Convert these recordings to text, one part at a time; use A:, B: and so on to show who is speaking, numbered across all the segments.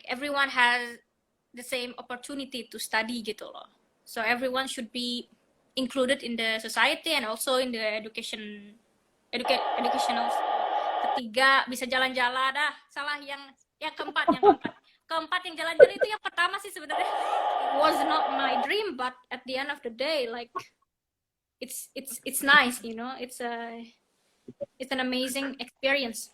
A: everyone has the same opportunity to study gitu loh. So everyone should be included in the society and also in the educational. Ketiga bisa jalan-jalan, salah yang keempat, keempat yang jalan-jalan itu yang pertama sih sebenarnya. It was not my dream, but at the end of the day, like it's nice, you know. It's an amazing experience.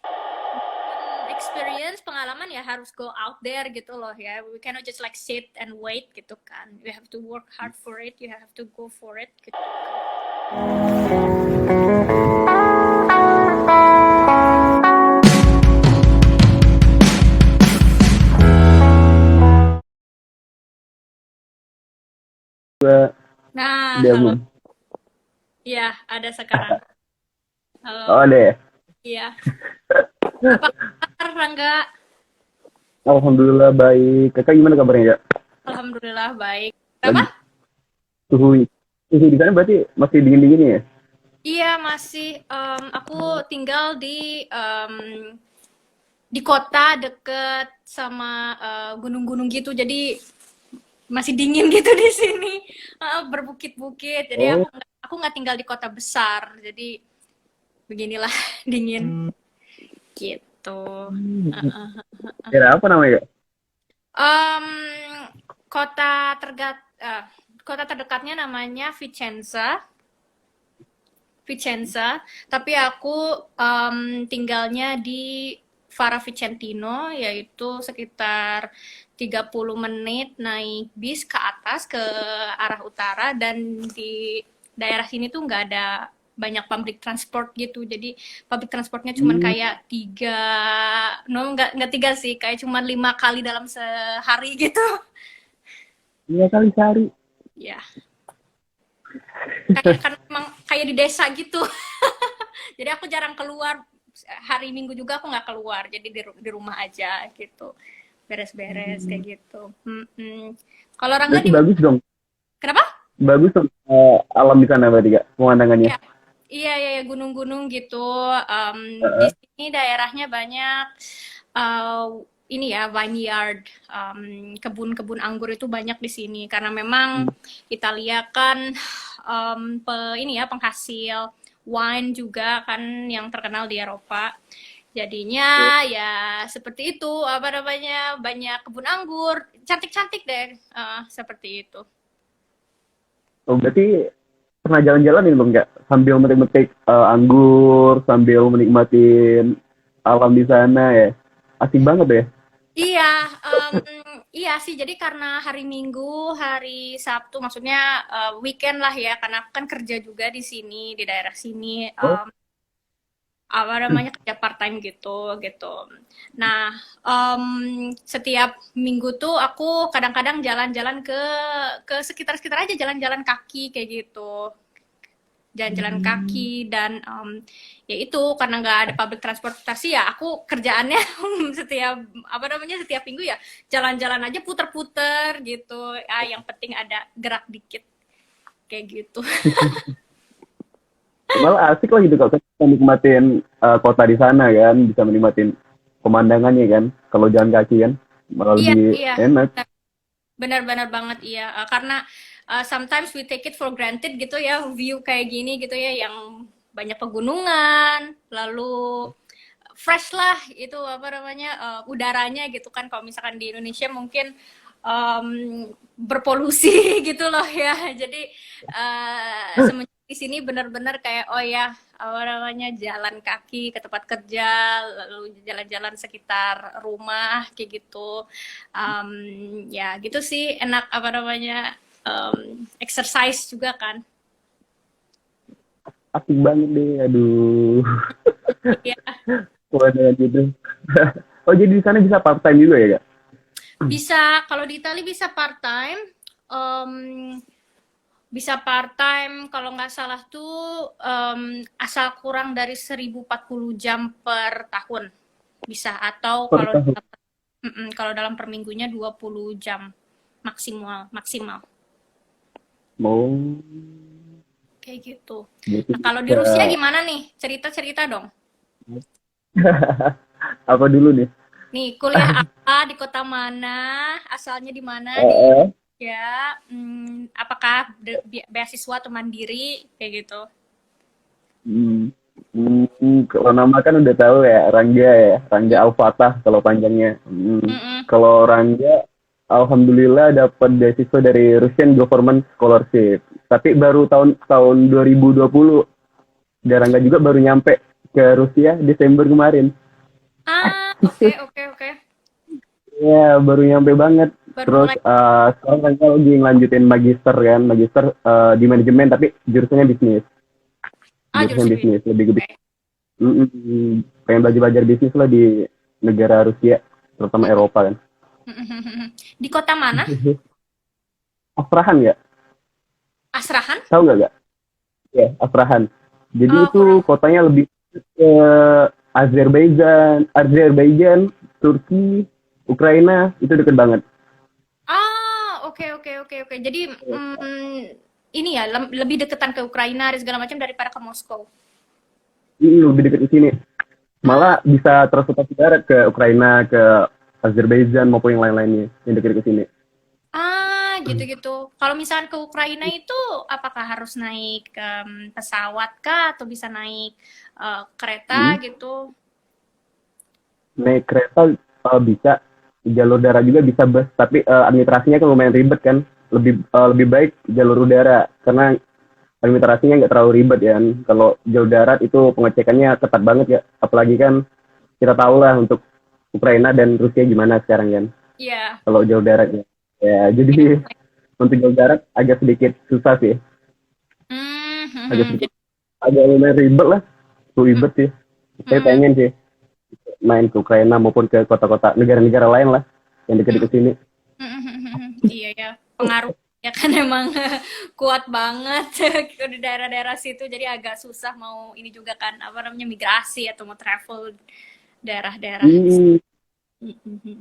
A: Experience, pengalaman ya harus go out there gitu loh ya. We cannot just like sit and wait gitu kan. You have to work hard for it. You have to go for it gitu kan. Nah,
B: Dia
A: halo.
B: belum.
A: Iya, ada sekarang. Halo.
B: Oh, ada ya?
A: Iya. Apa kabar, Rangga?
B: Alhamdulillah baik. Kakak gimana kabarnya, ya?
A: Alhamdulillah baik.
B: Lagi
A: Apa?
B: suhu suhu di sana berarti masih dingin-dingin ya?
A: Iya, masih. Aku tinggal di kota deket sama gunung-gunung gitu, jadi masih dingin gitu di sini. Berbukit-bukit. Jadi
B: Oh,
A: aku nggak tinggal di kota besar. Jadi beginilah dingin gitu.
B: daerah apa namanya, Kak?
A: Em, kota kota terdekatnya namanya Vicenza, tapi aku tinggalnya di Fara Vicentino, yaitu sekitar 30 menit naik bis ke atas ke arah utara, dan di daerah sini tuh nggak ada banyak public transport gitu, jadi public transportnya cuman
B: Hmm,
A: kayak tiga, no nggak tiga sih, kayak cuman 5 kali dalam sehari gitu.
B: iya kali sehari.
A: Ya, kayak kan emang kayak di desa gitu. Jadi aku jarang keluar, hari Minggu juga aku nggak keluar, jadi di rumah aja gitu, beres-beres kayak gitu. Kalau Rangga
B: Berarti
A: di
B: bagus dong.
A: kenapa?
B: Bagus dong, alam di sana berarti, Kak, pemandangannya.
A: Iya, iya, iya, iya, gunung-gunung gitu. Di
B: Heeh.
A: sini daerahnya banyak uh, ini ya, vineyard, kebun-kebun anggur itu banyak di sini karena memang Italia kan ini ya penghasil wine juga kan yang terkenal di Eropa. Jadinya ya seperti itu, apa namanya, banyak kebun anggur, cantik-cantik deh, seperti itu.
B: Oh, berarti pernah jalan-jalan ini belum, Kak? Sambil metik-metik anggur, sambil menikmatin alam di sana ya. Asik banget ya.
A: Iya, iya sih. Jadi karena hari Minggu, hari Sabtu, maksudnya weekend lah ya, karena aku kan kerja juga di sini, di daerah sini.
B: Oh,
A: Apa namanya, kerja part time gitu gitu. Nah, setiap minggu tuh aku kadang-kadang jalan-jalan ke sekitar-sekitar aja, jalan-jalan kaki kayak gitu, jalan-jalan kaki. Dan ya itu karena nggak ada public transportasi, ya aku kerjaannya setiap apa namanya, setiap minggu ya jalan-jalan aja, puter-puter gitu ya, yang penting ada gerak dikit kayak gitu.
B: malah asik lah gitu kalau kita nikmatin kota di sana kan, bisa menikmatin pemandangannya kan. Kalau jalan kaki kan malah
A: Iya,
B: lebih
A: iya,
B: enak.
A: benar-benar banget, iya. Karena sometimes we take it for granted gitu ya, view kayak gini gitu ya, yang banyak pegunungan, lalu fresh lah itu apa namanya, udaranya gitu kan. Kalau misalkan di Indonesia mungkin berpolusi gitu loh ya. Jadi semenjak di sini benar-benar kayak, oh ya, apa namanya, jalan kaki ke tempat kerja, lalu jalan-jalan sekitar rumah kayak gitu. Ya gitu sih, enak, apa namanya, exercise juga kan.
B: Asik banget deh, aduh.
A: Ya,
B: Pemandangan gitu. Oh, jadi di sana bisa part time juga ya, Kak?
A: bisa, kalau di Italia bisa part time. Um, Bisa part time kalau nggak salah tuh, asal kurang dari 1040 jam per tahun bisa, atau
B: Per tahun.
A: kalau dalam per minggunya 20 jam maksimal maksimal
B: Mau
A: kayak gitu.
B: berarti
A: Nah, kalau di
B: bisa
A: Rusia gimana nih? Cerita-cerita dong.
B: apa dulu nih?
A: Nih, kuliah apa di kota mana? Asalnya di mana? Di
B: Eh,
A: ya, apakah beasiswa atau mandiri kayak gitu?
B: hmm, kalau nama kan udah tahu ya, Rangga ya, Rangga Al-Fatah kalau panjangnya.
A: Mm-mm.
B: Kalau Rangga, alhamdulillah dapat beasiswa dari Russian Government Scholarship. Tapi baru tahun tahun 2020, dan Rangga juga baru nyampe ke Rusia Desember kemarin.
A: Ah, oke, oke, oke.
B: Ya, baru nyampe banget.
A: Baru
B: Terus
A: mulai.
B: sekarang Rangga lagi ngelanjutin magister kan, magister di manajemen tapi jurusannya bisnis.
A: Ah,
B: Jurusan
A: jurusan
B: bisnis, lebih ke
A: oke.
B: pengen belajar bisnis lah di negara Rusia, terutama Eropa kan.
A: Di kota mana?
B: Astrahan ya,
A: Asrahan?
B: tahu nggak gak? Ya, Astrahan. Jadi
A: Oh,
B: itu
A: kurang.
B: kotanya lebih ke Azerbaijan, Turki, Ukraina, itu deket banget.
A: Ah, oke, oke, oke, oke. Jadi, ini ya, lebih deketan ke Ukraina dan segala macam daripada ke Moskow.
B: Ini lebih deket di sini.
A: Ah,
B: Malah bisa transportasi darat ke Ukraina, ke Azerbaijan maupun yang lain-lainnya yang deket ke sini.
A: ah, gitu-gitu. Kalau misalnya ke Ukraina itu, apakah harus naik pesawat kah, atau bisa naik kereta
B: Hmm.
A: gitu?
B: Naik kereta bisa, jalur darat juga bisa bus, tapi administrasinya kan lumayan ribet kan. Lebih baik jalur udara karena administrasinya nggak terlalu ribet ya kan. Kalau jalur darat itu pengecekannya ketat banget ya, apalagi kan kita tahu lah untuk Ukraina dan Rusia gimana sekarang kan.
A: Iya.
B: Kalau jalur daratnya, ya jadi untuk jalur darat agak sedikit susah sih, agak sedikit agak lumayan ribet lah, ribet sih. Saya pengen sih main ke Ukraina maupun ke kota-kota negara-negara lain lah yang dekat-dekat sini.
A: Iya ya, pengaruh ya kan emang kuat banget di daerah-daerah situ, jadi agak susah mau ini juga kan, apa namanya, migrasi atau mau travel daerah-daerah.
B: Hmm,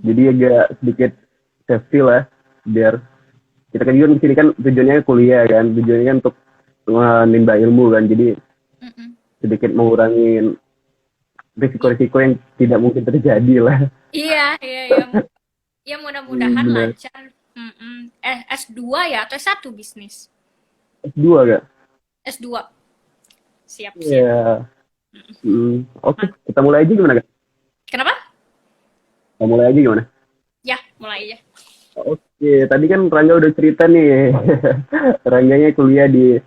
B: jadi agak sedikit safety lah, biar kita kan juga di sini kan tujuannya kuliah kan, tujuannya kan untuk menimba ilmu kan, jadi sedikit mengurangi risiko-risiko yang tidak mungkin terjadi lah.
A: Iya, iya, iya. Ya mudah-mudahan
B: Benar.
A: lancar. S2 ya atau S1 bisnis?
B: S2 gak?
A: S2. Siap-siap.
B: Iya. Oke, kita mulai aja gimana, Kak?
A: Kenapa?
B: Kita mulai aja gimana?
A: Ya, mulai aja.
B: Oke, tadi kan Rangga udah cerita nih. Rangganya kuliah di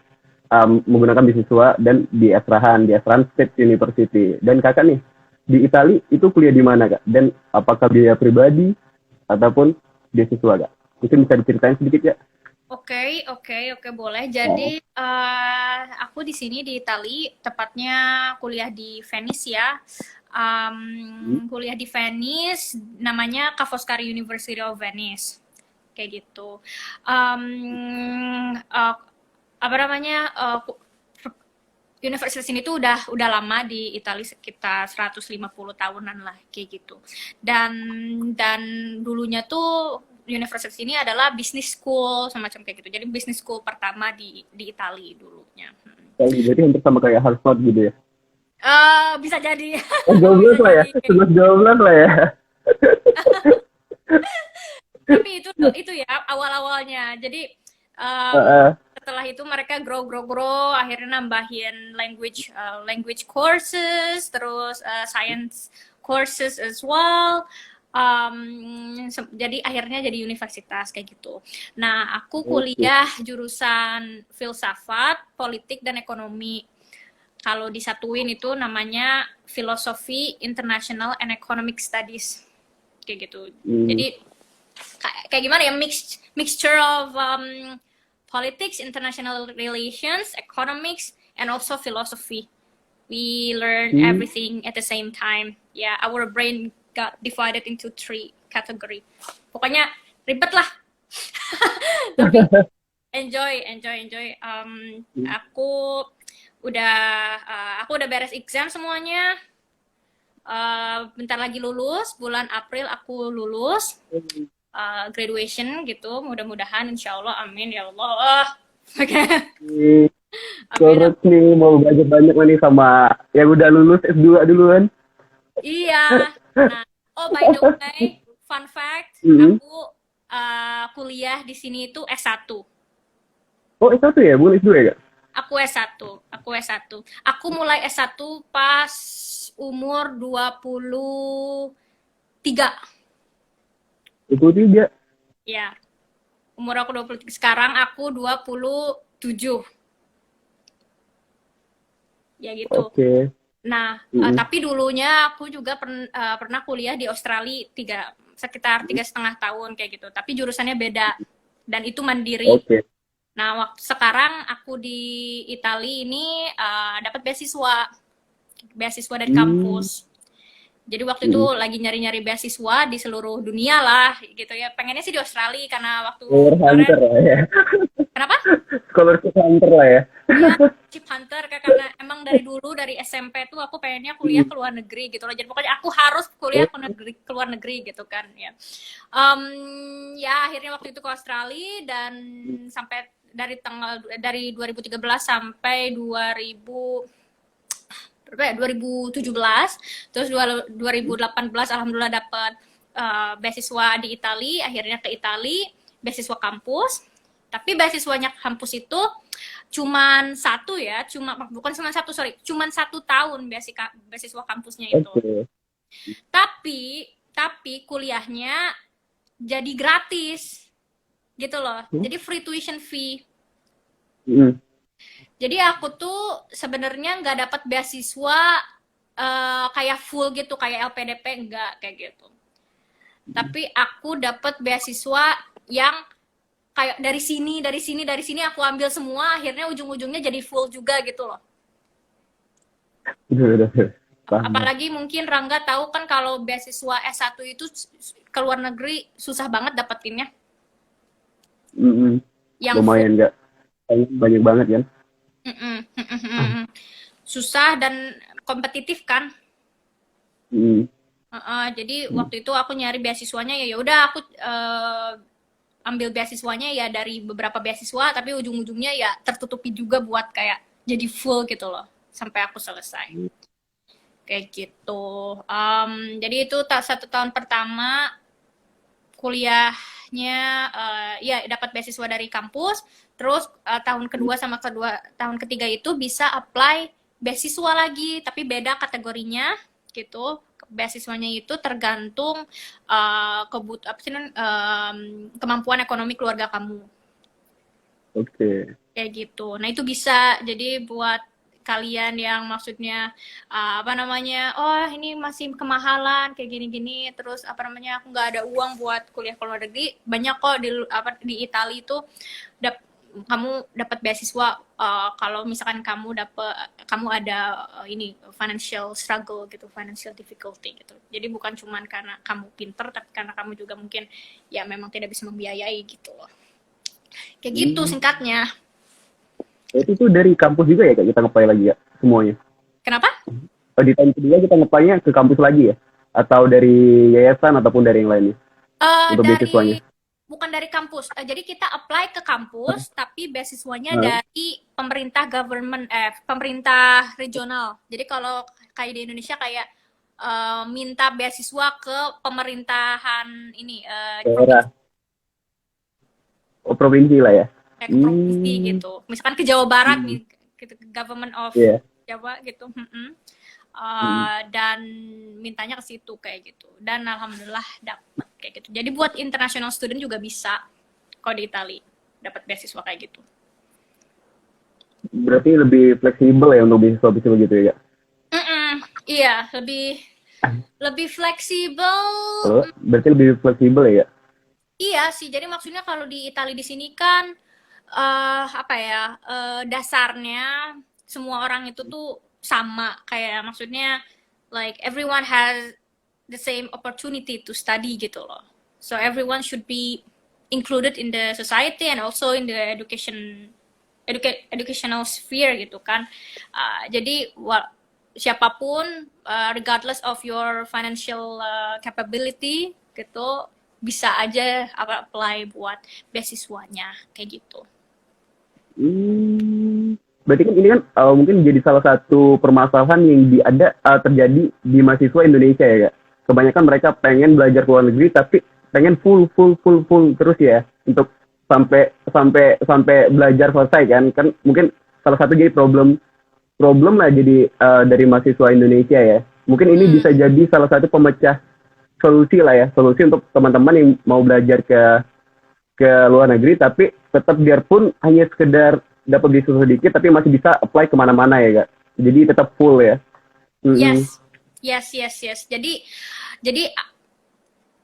B: menggunakan beasiswa dan di Astrahan State University. Dan kakak nih, di Itali itu kuliah di mana, Kak? Dan apakah biaya pribadi ataupun beasiswa, Kak? Mungkin bisa diceritain sedikit ya?
A: Oke, oke, oke, boleh. Jadi, aku di sini di Itali, tepatnya kuliah di Venice ya. Kuliah di Venice, namanya Ca' Foscari University of Venice, kayak gitu. Apa namanya? Universitas ini tuh udah lama di Italia, sekitar 150 tahunan lah kayak gitu. Dan dan dulunya tuh universitas ini adalah business school semacam kayak gitu. Jadi business school pertama di Italia dulunya.
B: Jadi hampir sama kayak Harvard gitu ya?
A: Bisa jadi.
B: 12
A: Bisa
B: lah ya?
A: jadi.
B: 11-12 lah ya?
A: Tapi itu ya awal-awalnya. Jadi setelah itu mereka grow, akhirnya nambahin language courses, terus science courses as well. Jadi akhirnya jadi universitas kayak gitu. Nah, aku kuliah jurusan filsafat, politik, dan ekonomi. Kalau disatuin itu namanya Philosophy, International and Economic Studies kayak gitu. Jadi kayak gimana ya, mixture of politics, international relations, economics, and also philosophy. We learn everything at the same time. Yeah, our brain got divided into 3 category. Pokoknya ribet lah. Tapi enjoy. Aku udah beres exam semuanya. Bentar lagi lulus, bulan April aku lulus. Graduation gitu, mudah-mudahan, insyaallah, amin ya Allah. Oke.
B: Terus nih mau belajar banyak nih sama yang udah lulus S2 duluan.
A: Iya. Nah, Oh, by the way, fun fact,
B: Mm-mm.
A: aku kuliah di sini itu S1.
B: Oh, S1 ya, bukan S2 ya, Kak?
A: Aku S1. Aku mulai S1 pas umur 23.
B: 23.
A: Ya, umur aku 23. Sekarang aku 27. Ya gitu.
B: Oke.
A: Nah,
B: Mm-mm.
A: tapi dulunya aku juga pernah kuliah di Australia sekitar 3,5 tahun kayak gitu. Tapi jurusannya beda dan itu mandiri.
B: Oke.
A: Nah, sekarang aku di Italia ini dapat beasiswa dari
B: Hmm.
A: kampus. Jadi waktu itu
B: Mm-mm.
A: lagi nyari-nyari beasiswa di seluruh dunia lah gitu ya. Pengennya sih di Australia karena waktu
B: Scholar
A: kemarin
B: Hunter lah ya.
A: kenapa?
B: Scholarship Hunter lah ya.
A: Ya, chip hunter karena emang dari dulu dari SMP tuh aku pengennya kuliah
B: Mm.
A: ke luar negeri gitu loh. Jadi pokoknya aku harus kuliah ke luar negeri gitu kan ya. Ya akhirnya waktu itu ke Australia dan sampai dari 2013 sampai 2017, terus 2018 alhamdulillah dapat beasiswa di Italia, akhirnya ke Italia, beasiswa kampus. Tapi beasiswanya kampus itu cuman 1 tahun beasiswa kampusnya itu.
B: Oke.
A: Tapi kuliahnya jadi gratis gitu loh.
B: Hmm?
A: Jadi free tuition fee.
B: Mm.
A: Jadi aku tuh sebenarnya nggak dapat beasiswa kayak full gitu kayak LPDP enggak kayak gitu. Tapi aku dapat beasiswa yang kayak dari sini aku ambil semua, akhirnya ujung-ujungnya jadi full juga gitu loh.
B: Udah. Paham.
A: Apalagi mungkin Rangga tahu kan kalau beasiswa S1 itu ke luar negeri susah banget dapetinnya.
B: Mm-mm.
A: Yang
B: Lumayan nggak? Banyak banget kan?
A: susah dan kompetitif kan.
B: Mm.
A: Jadi waktu itu aku nyari beasiswanya ya udah aku ambil beasiswanya ya dari beberapa beasiswa tapi ujung-ujungnya ya tertutupi juga buat kayak jadi full gitu loh sampai aku selesai kayak gitu. Jadi itu 1 tahun pertama kuliahnya ya dapat beasiswa dari kampus, terus tahun kedua sama tahun ketiga itu bisa apply beasiswa lagi tapi beda kategorinya gitu. Beasiswanya itu tergantung kemampuan ekonomi keluarga kamu.
B: Oke.
A: Kayak gitu. Nah, itu bisa jadi buat kalian yang maksudnya oh ini masih kemahalan kayak gini-gini terus aku nggak ada uang buat kuliah ke luar negeri, banyak kok di Italia itu kamu dapat beasiswa kalau misalkan kamu ada ini financial struggle gitu, financial difficulty gitu. Jadi bukan cuma karena kamu pinter tapi karena kamu juga mungkin ya memang tidak bisa membiayai gitu loh. Kayak gitu singkatnya.
B: Itu tuh dari kampus juga ya Kak, kita ngeplay lagi ya semuanya?
A: Kenapa?
B: Di tahun kedua kita ngeplaynya ke kampus lagi ya? Atau dari yayasan ataupun dari yang lainnya? Untuk beasiswanya?
A: Bukan dari kampus. Jadi kita apply ke kampus, tapi beasiswanya dari pemerintah pemerintah regional. Jadi kalau kayak di Indonesia kayak minta beasiswa ke pemerintahan ini
B: Daerah. Provinsi lah ya?
A: Kayak ke provinsi gitu. Misalkan ke Jawa Barat nih, gitu, government of Jawa gitu. Dan mintanya ke situ kayak gitu. Dan alhamdulillah dapat kayak gitu. Jadi buat international student juga bisa kalau di Italia dapat beasiswa kayak gitu.
B: Berarti lebih fleksibel ya untuk beasiswa gitu ya?
A: Iya, lebih fleksibel.
B: Berarti lebih fleksibel ya?
A: Iya sih. Jadi maksudnya kalau di Italia di sini kan dasarnya semua orang itu tuh sama, kayak maksudnya like everyone has the same opportunity to study gitu loh. So everyone should be included in the society and also in the educational sphere gitu kan. Jadi siapapun regardless of your financial capability gitu bisa aja apply buat beasiswanya kayak gitu.
B: Berarti kan ini kan mungkin jadi salah satu permasalahan yang terjadi di mahasiswa Indonesia ya Kak? kebanyakan mereka pengen belajar ke luar negeri tapi pengen full terus ya untuk sampai sampai sampai belajar selesai kan mungkin salah satu jadi problem lah jadi dari mahasiswa Indonesia ya. Mungkin ini bisa jadi salah satu pemecah solusi lah ya, solusi untuk teman-teman yang mau belajar ke luar negeri tapi tetap biarpun hanya sekedar dapat beasiswa sedikit tapi masih bisa apply kemana-mana ya kak. Jadi tetap full ya.
A: Yes. Jadi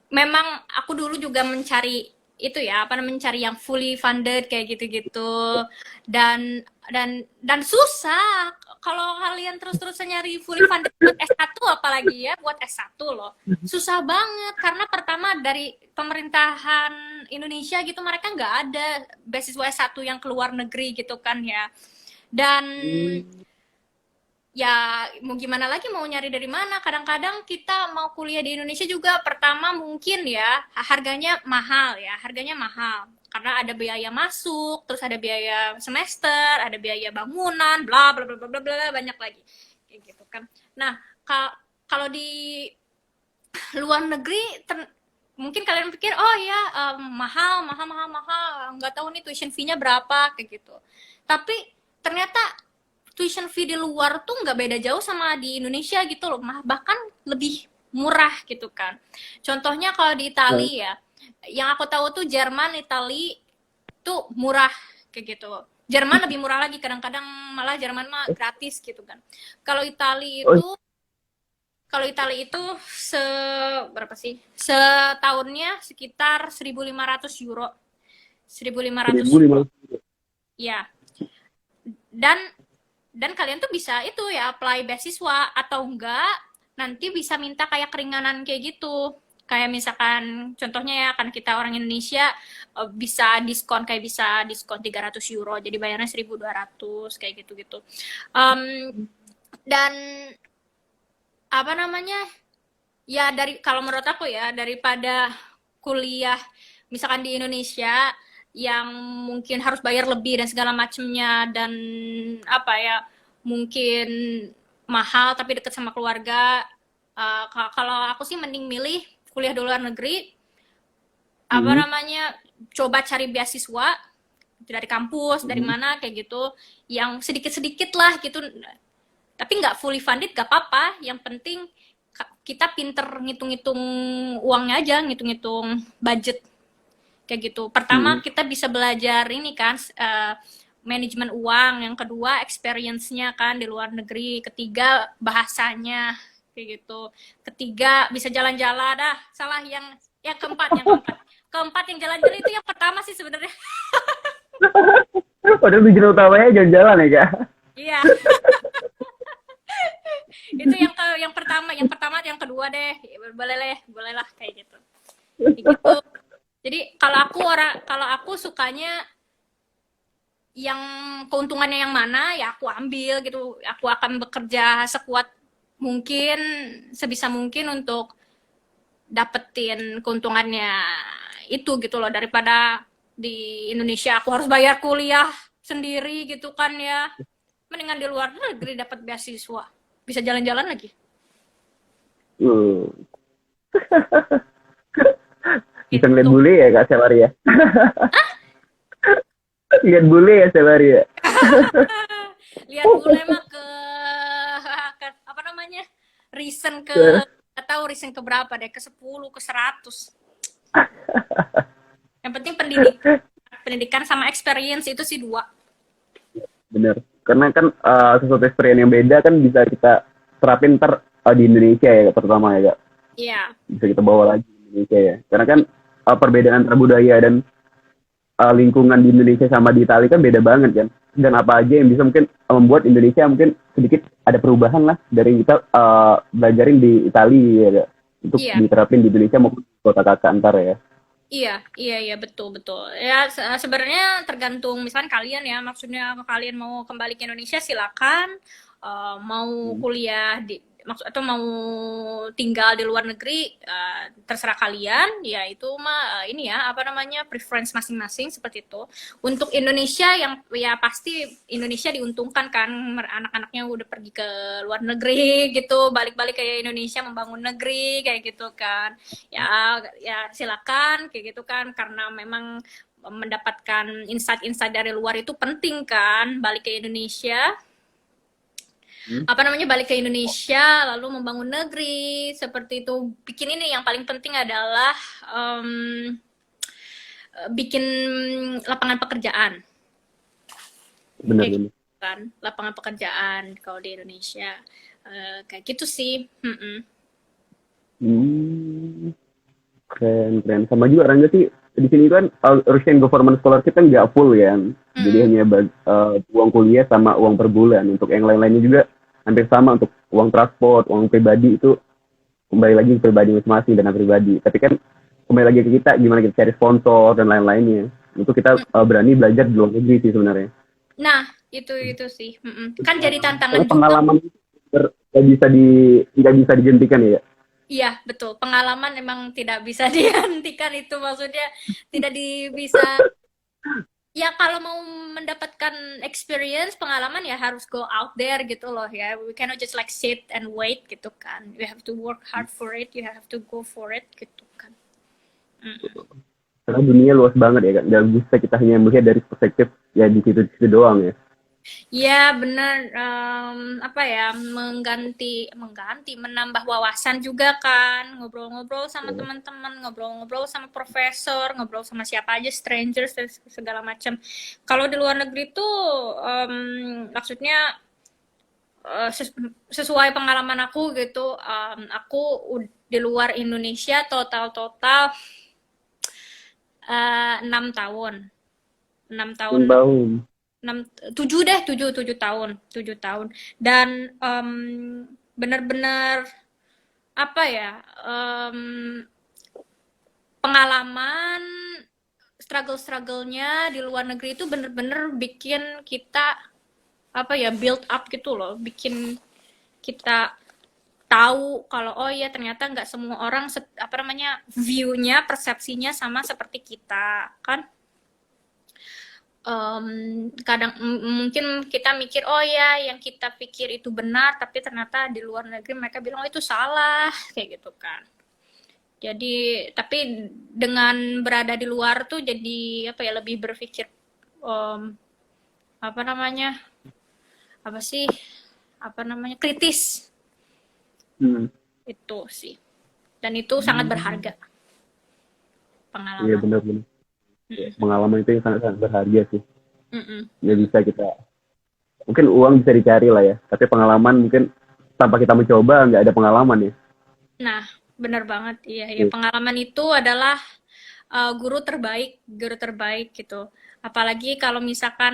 A: memang aku dulu juga mencari itu ya, mencari yang fully funded kayak gitu-gitu. Dan susah kalau kalian terus-terusan nyari fully funded buat S1 apalagi ya, buat S1 loh. Susah banget karena pertama dari pemerintahan Indonesia gitu mereka nggak ada beasiswa S1 yang keluar negeri gitu kan ya. Dan ya mau gimana lagi, mau nyari dari mana, kadang-kadang kita mau kuliah di Indonesia juga pertama mungkin ya harganya mahal karena ada biaya masuk, terus ada biaya semester, ada biaya bangunan, bla bla bla bla bla banyak lagi kayak gitu kan. Nah kalau di luar negeri mungkin kalian pikir oh ya mahal nggak tahu nih tuition fee-nya berapa kayak gitu, tapi ternyata tuition fee di luar tuh nggak beda jauh sama di Indonesia gitu loh, bahkan lebih murah gitu kan. Contohnya kalau di Italia ya, yang aku tahu tuh Jerman, Italia tuh murah kayak gitu. Jerman lebih murah lagi, kadang-kadang malah Jerman mah gratis gitu kan. Kalau Italia itu berapa sih? Setahunnya sekitar 1.500 euro. 1.500 euro. Ya. Dan kalian tuh bisa itu ya apply beasiswa atau enggak nanti bisa minta kayak keringanan kayak gitu, kayak misalkan contohnya ya kan kita orang Indonesia bisa diskon 300 euro jadi bayarnya 1.200 kayak gitu dan apa namanya ya, kalau menurut aku ya daripada kuliah misalkan di Indonesia yang mungkin harus bayar lebih dan segala macamnya dan apa ya mungkin mahal tapi deket sama keluarga. Kalau aku sih mending milih kuliah di luar negeri, apa namanya coba cari beasiswa dari kampus dari mana kayak gitu yang sedikit lah gitu, tapi nggak fully funded gak apa-apa, yang penting kita pinter ngitung-ngitung uangnya aja, ngitung-ngitung budget kayak gitu. Pertama kita bisa belajar ini kan manajemen uang, yang kedua experience-nya kan di luar negeri, ketiga bahasanya kayak gitu, ketiga bisa jalan-jalan yang keempat yang jalan-jalan itu yang pertama sih sebenarnya.
B: Padahal tujuan utamanya jalan-jalan ya kak.
A: Iya. Itu yang pertama yang kedua deh boleh lah kayak gitu. Jadi kalau aku sukanya yang keuntungannya yang mana ya aku ambil gitu, aku akan bekerja sekuat mungkin sebisa mungkin untuk dapetin keuntungannya itu gitu loh, daripada di Indonesia aku harus bayar kuliah sendiri gitu kan ya, mendingan di luar negeri dapat beasiswa bisa jalan-jalan lagi.
B: Bisa ngeliat bule ya kak Selari ya? Lihat bule ya Selari ya?
A: Lihat bule mah ke apa namanya reason reason ke berapa deh, ke 10 ke 100. Yang penting pendidikan sama experience itu sih 2.
B: Bener, karena kan sesuatu experience yang beda kan bisa kita terapin di Indonesia ya pertama ya kak.
A: Iya.
B: Bisa kita bawa lagi di Indonesia ya, karena kan perbedaan antara budaya dan lingkungan di Indonesia sama di Italia kan beda banget kan, dan apa aja yang bisa mungkin membuat Indonesia mungkin sedikit ada perubahan lah dari kita belajarin di Italia ya, untuk diterapin di Indonesia maupun kota kakak antar ya.
A: Iya betul ya, sebenarnya tergantung misalkan kalian ya, maksudnya kalian mau kembali ke Indonesia silakan, mau kuliah maksud atau mau tinggal di luar negeri, terserah kalian ya, itu mah ini ya apa namanya, preference masing-masing seperti itu. Untuk Indonesia yang ya pasti Indonesia diuntungkan kan, anak-anaknya udah pergi ke luar negeri gitu, balik-balik ke Indonesia membangun negeri kayak gitu kan. Ya silakan kayak gitu kan, karena memang mendapatkan insight-insight dari luar itu penting kan, balik ke Indonesia, apa namanya, balik ke Indonesia lalu membangun negeri seperti itu. Bikin ini yang paling penting adalah bikin lapangan pekerjaan,
B: Benar
A: kayak
B: benar.
A: gitu kan, lapangan pekerjaan kalau di Indonesia. Kayak gitu sih.
B: Hmm, keren keren. Sama juga Rangga sih di sini kan Russian government scholarship kan nggak full ya. Jadi hanya uang kuliah sama uang per bulan. Untuk yang lain-lainnya juga hampir sama, untuk uang transport, uang pribadi itu kembali lagi ke pribadi masing-masing, dana pribadi. Tapi kan kembali lagi ke kita gimana kita cari sponsor dan lain-lainnya. Itu kita berani belajar di luar negeri sih sebenarnya.
A: Nah, itu sih. Kan jadi tantangan
B: Karena
A: juga.
B: pengalaman itu nggak bisa dihentikan ya.
A: Iya, betul. Pengalaman emang tidak bisa dihentikan, itu maksudnya tidak bisa. Ya kalau mau mendapatkan experience, pengalaman ya harus go out there gitu loh ya. We cannot just like sit and wait gitu kan. You have to work hard for it, you have to go for it gitu kan.
B: Karena dunia luas banget ya kan. Nggak bisa kita hanya melihat dari perspektif ya di situ-situ doang ya.
A: Ya benar, apa ya, menambah wawasan juga kan, ngobrol-ngobrol sama teman-teman, ngobrol-ngobrol sama profesor, ngobrol sama siapa aja, strangers dan segala macam. Kalau di luar negeri tuh, maksudnya sesuai pengalaman aku gitu, aku di luar Indonesia total 6 tahun, 6 tahun.
B: Tahun.
A: 7 tahun dan benar-benar apa ya, pengalaman struggle-strugglenya di luar negeri itu benar-benar bikin kita apa ya, build up gitu loh, bikin kita tahu kalau oh ya ternyata nggak semua orang apa namanya, view-nya, persepsinya sama seperti kita kan. Kadang mungkin kita mikir oh ya yang kita pikir itu benar, tapi ternyata di luar negeri mereka bilang oh itu salah kayak gitu kan. Jadi tapi dengan berada di luar tuh jadi apa ya, lebih berpikir apa namanya, apa sih, apa namanya, kritis. Itu sih, dan itu sangat berharga pengalaman.
B: Iya benar-benar. Pengalaman itu yang sangat-sangat berharga sih. Nggak bisa kita, mungkin uang bisa dicari lah ya, tapi pengalaman mungkin tanpa kita mencoba nggak ada pengalaman ya.
A: Nah, benar banget. Iya. Pengalaman itu adalah guru terbaik gitu. Apalagi kalau misalkan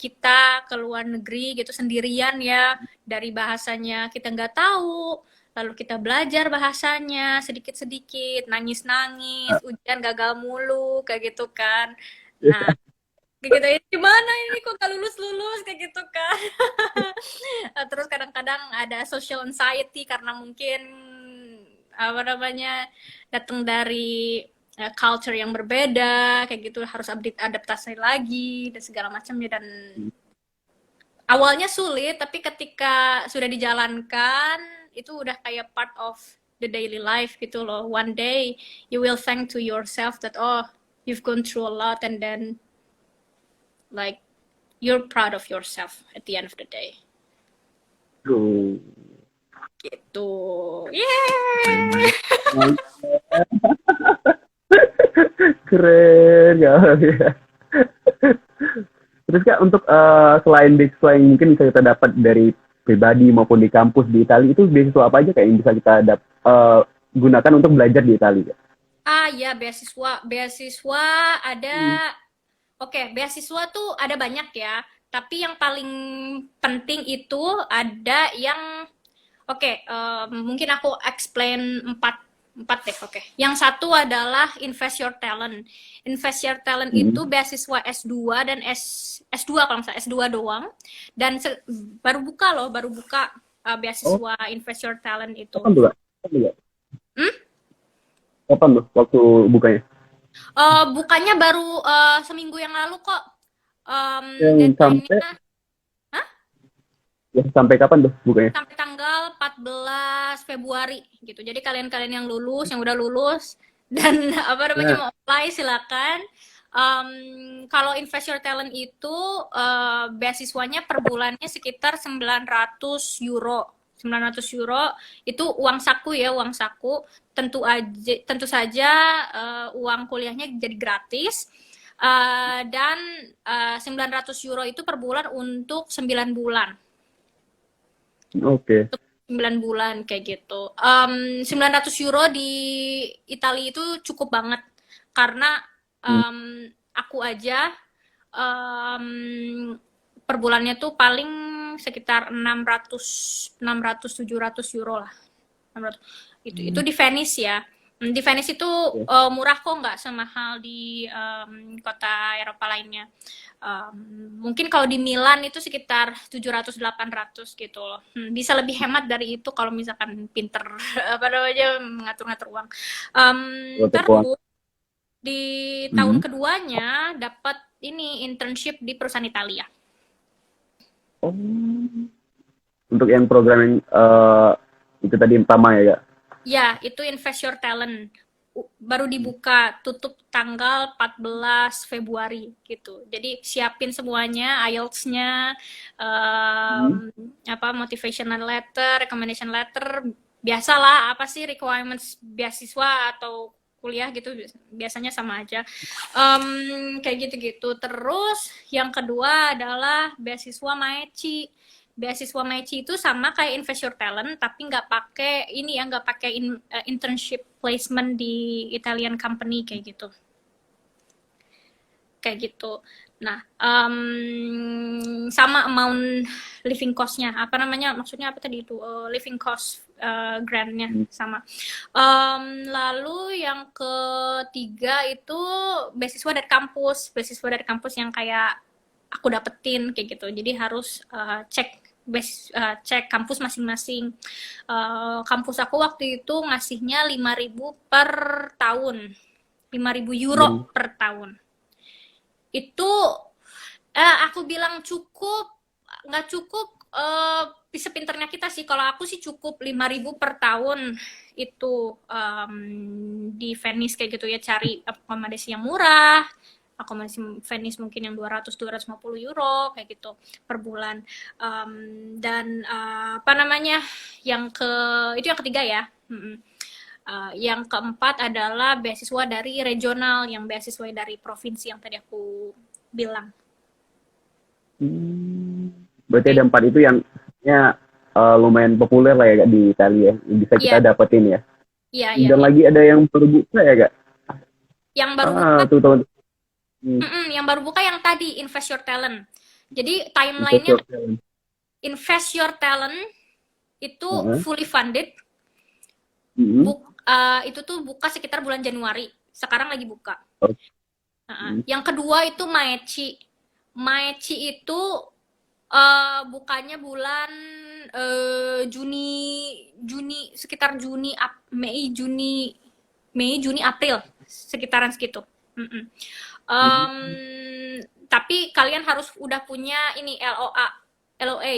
A: kita ke luar negeri gitu sendirian ya, dari bahasanya kita nggak tahu, lalu kita belajar bahasanya sedikit-sedikit, nangis-nangis, ujian gagal mulu, kayak gitu kan. Nah, kayak gitu, gimana ini kok gak lulus-lulus, kayak gitu kan. Terus kadang-kadang ada social anxiety karena mungkin apa namanya, datang dari culture yang berbeda, kayak gitu, harus adaptasi lagi dan segala macamnya. Dan awalnya sulit, tapi ketika sudah dijalankan itu udah kayak part of the daily life gitu loh. One day you will thank to yourself that oh you've gone through a lot, and then like you're proud of yourself at the end of the day. Gitu. Yeah.
B: Keren ya. Terus Kak, untuk selain mungkin bisa kita dapat dari pribadi maupun di kampus di Italia, itu beasiswa apa aja Kak yang bisa kita gunakan untuk belajar di Italia?
A: Ya, beasiswa ada. Oke, beasiswa tuh ada banyak ya, tapi yang paling penting itu ada yang mungkin aku explain empat deh. Yang satu adalah Invest Your Talent. Invest Your Talent itu beasiswa S2 dan S2 kalau nggak salah, S2 doang, dan baru buka
B: Oh,
A: beasiswa Invest Your Talent itu.
B: kapan tuh, Kak? Kapan tuh, Kak?
A: Hmm?
B: Kapan tuh waktu bukanya?
A: Bukannya baru seminggu yang lalu kok.
B: Yang sampai
A: Deadline-nya
B: ya, sampai kapan tuh bukanya?
A: sampai tanggal 14 Februari gitu. Jadi kalian-kalian yang lulus, yang udah lulus dan apa namanya
B: Nah,
A: mau apply silakan. Kalau Invest Your Talent itu beasiswanya per bulannya sekitar 900 euro. 900 euro itu uang saku ya, uang saku. Tentu saja uang kuliahnya jadi gratis. Dan 900 euro itu per bulan untuk 9 bulan.
B: oke.
A: 9 bulan kayak gitu. 900 euro di Italia itu cukup banget karena
B: Hmm.
A: aku aja um, per bulannya tuh paling sekitar 600 700 euro lah. 600. Itu di Venice ya. Di Venice itu
B: Oke.
A: murah kok, nggak semahal di kota Eropa lainnya. Mungkin kalau di Milan itu sekitar 700-800 gitu loh. Bisa lebih hemat dari itu kalau misalkan pinter apa namanya mengatur-ngatur uang.
B: Waktu keuangan.
A: Terus di tahun
B: Hmm.
A: keduanya dapat ini internship di perusahaan Italia.
B: Oh, untuk yang program yang itu tadi yang pertama ya, Kak?
A: Ya, itu Invest Your Talent. Baru dibuka, tutup tanggal 14 Februari gitu. Jadi siapin semuanya, IELTS-nya,
B: Hmm.
A: apa motivational letter, recommendation letter, biasalah apa sih requirements beasiswa atau kuliah gitu biasanya sama aja. Kayak gitu-gitu. Terus yang kedua adalah beasiswa Maeci. Beasiswa Meici itu sama kayak Invest Your Talent tapi nggak pakai ini ya, nggak pakai internship placement di Italian company kayak gitu. Nah, sama amount living cost-nya, apa namanya, maksudnya apa tadi itu, living cost grant-nya
B: Hmm.
A: sama. Lalu yang ketiga itu beasiswa dari kampus yang kayak aku dapetin kayak gitu. Jadi harus cek kampus masing-masing. Kampus aku waktu itu ngasihnya 5.000 per tahun. 5.000 euro per tahun. Itu aku bilang cukup, nggak cukup bisa pinternya kita sih. Kalau aku sih cukup 5.000 per tahun itu di Venice kayak gitu ya, cari akomodasi yang murah, akomodasi Venice mungkin yang 200-250 euro kayak gitu per bulan. Dan apa namanya itu yang ketiga ya. Yang keempat adalah beasiswa dari regional, yang beasiswa dari provinsi yang tadi aku bilang.
B: Berarti ada
A: Kayak
B: 4 itu yang ya, lumayan populer lah ya, Kak, di Italia, yang bisa kita
A: iya,
B: dapetin ya.
A: iya, iya,
B: Dan
A: iya.
B: lagi ada yang baru buka ya, Kak?
A: Yang baru buka,
B: Tuh tahun. Hmm.
A: yang baru buka yang tadi Invest Your Talent. Jadi
B: Invest
A: timelinenya
B: Your Talent.
A: Invest Your Talent itu
B: Heeh.
A: fully funded.
B: Hmm.
A: Itu tuh buka sekitar bulan Januari. Sekarang lagi buka.
B: Oh. Hmm.
A: Yang kedua itu Maeci. Maeci itu bukanya bulan Juni Juni sekitar Mei Juni April sekitaran segitu. Um, tapi kalian harus udah punya ini LOA,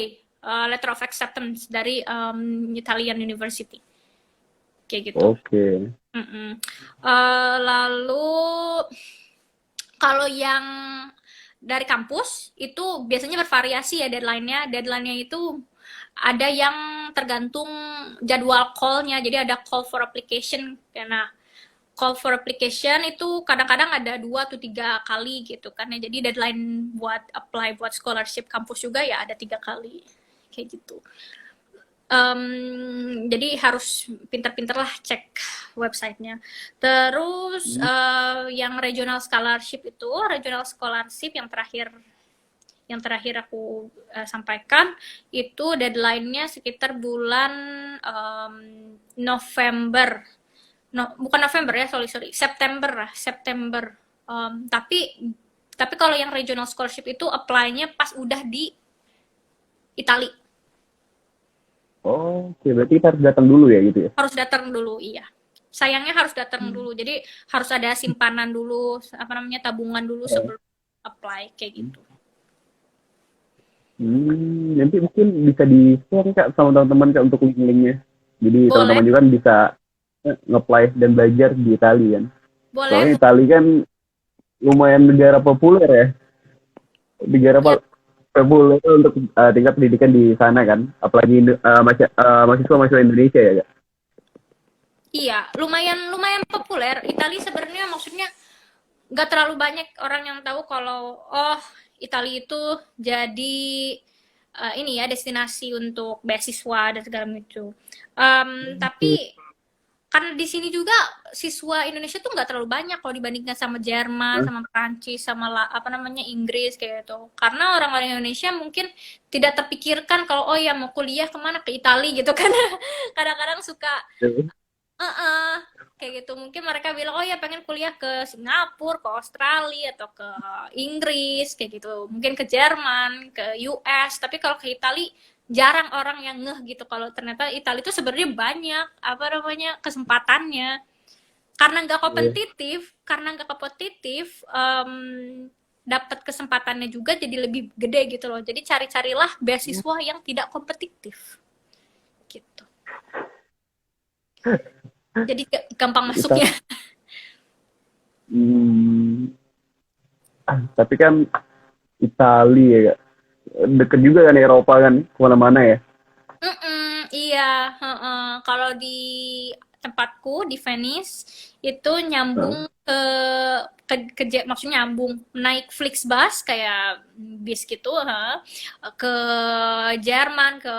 A: Letter of Acceptance dari Italian University kayak gitu.
B: Oke.
A: Lalu kalau yang dari kampus itu biasanya bervariasi ya deadline-nya. Deadline-nya itu ada yang tergantung jadwal call-nya. Jadi ada call for application. Karena call for application itu kadang-kadang ada 2 atau 3 kali gitu kan ya. Jadi deadline buat apply buat scholarship kampus juga ya ada 3 kali kayak gitu. Jadi harus pinter-pinter lah cek websitenya. Terus yang regional scholarship yang terakhir aku sampaikan itu deadline-nya sekitar bulan November. Bukan November ya, sorry, September. Tapi kalau yang regional scholarship itu apply-nya pas udah di Itali.
B: Oh, oke, berarti kita harus datang dulu ya gitu ya.
A: Harus datang dulu, iya. Sayangnya harus datang dulu. Jadi harus ada simpanan dulu, apa namanya, tabungan dulu sebelum apply kayak gitu.
B: Nanti mungkin bisa di-share Kak sama teman-teman Kak untuk link-linknya. Jadi
A: Boleh,
B: teman-teman juga kan bisa nge-apply dan belajar di Itali kan.
A: boleh.
B: Soalnya Itali kan lumayan negara populer ya. Negara
A: Ya,
B: populer untuk tingkat pendidikan di sana kan. Apalagi mahasiswa-mahasiswa Indonesia ya Kak.
A: iya, lumayan lumayan populer. Italia sebenarnya maksudnya nggak terlalu banyak orang yang tahu kalau oh Italia itu jadi ini ya destinasi untuk beasiswa dan segala macam. Tapi karena di sini juga siswa Indonesia tuh nggak terlalu banyak kalau dibandingkan sama Jerman, sama Prancis, sama apa namanya Inggris kayak gitu. Karena orang-orang Indonesia mungkin tidak terpikirkan kalau oh ya mau kuliah kemana ke Italia gitu kan. Kadang-kadang suka Heeh, kayak gitu. Mungkin mereka bilang, oh ya pengen kuliah ke Singapura, ke Australia, atau ke Inggris, kayak gitu. Mungkin ke Jerman, ke US. Tapi kalau ke Italia, jarang orang yang ngeh gitu. Kalau ternyata Italia itu sebenarnya banyak, apa namanya, kesempatannya. Karena nggak kompetitif, dapat kesempatannya juga jadi lebih gede gitu loh. Jadi cari-carilah beasiswa yang tidak kompetitif. Gitu. Jadi gampang
B: Kita,
A: masuknya.
B: hmm, tapi kan Italia ya Kak. Deket juga kan Eropa kan, kemana-mana ya.
A: Iya, heeh. Kalau di tempatku di Venice itu
B: Heeh.
A: nyambung maksudnya nyambung naik Flixbus kayak bis gitu, ke Jerman, ke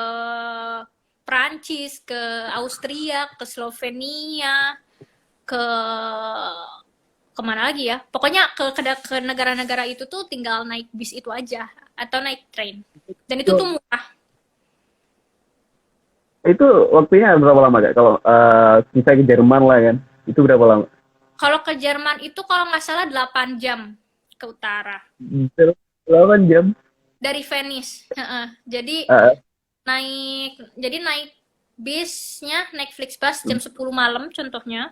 A: Prancis, ke Austria, ke Slovenia, ke kemana lagi ya? Pokoknya ke negara-negara itu tuh tinggal naik bis itu aja atau naik train. Dan itu tuh
B: Itu,
A: murah.
B: itu waktunya berapa lama Kak? Kalau misalnya ke Jerman lah kan, itu berapa lama?
A: Kalau ke Jerman itu kalau nggak salah 8 jam ke utara.
B: 8 jam.
A: Dari Venice. Heeh.
B: Uh,
A: Jadi naik bisnya, naik Flixbus jam 10 malam contohnya.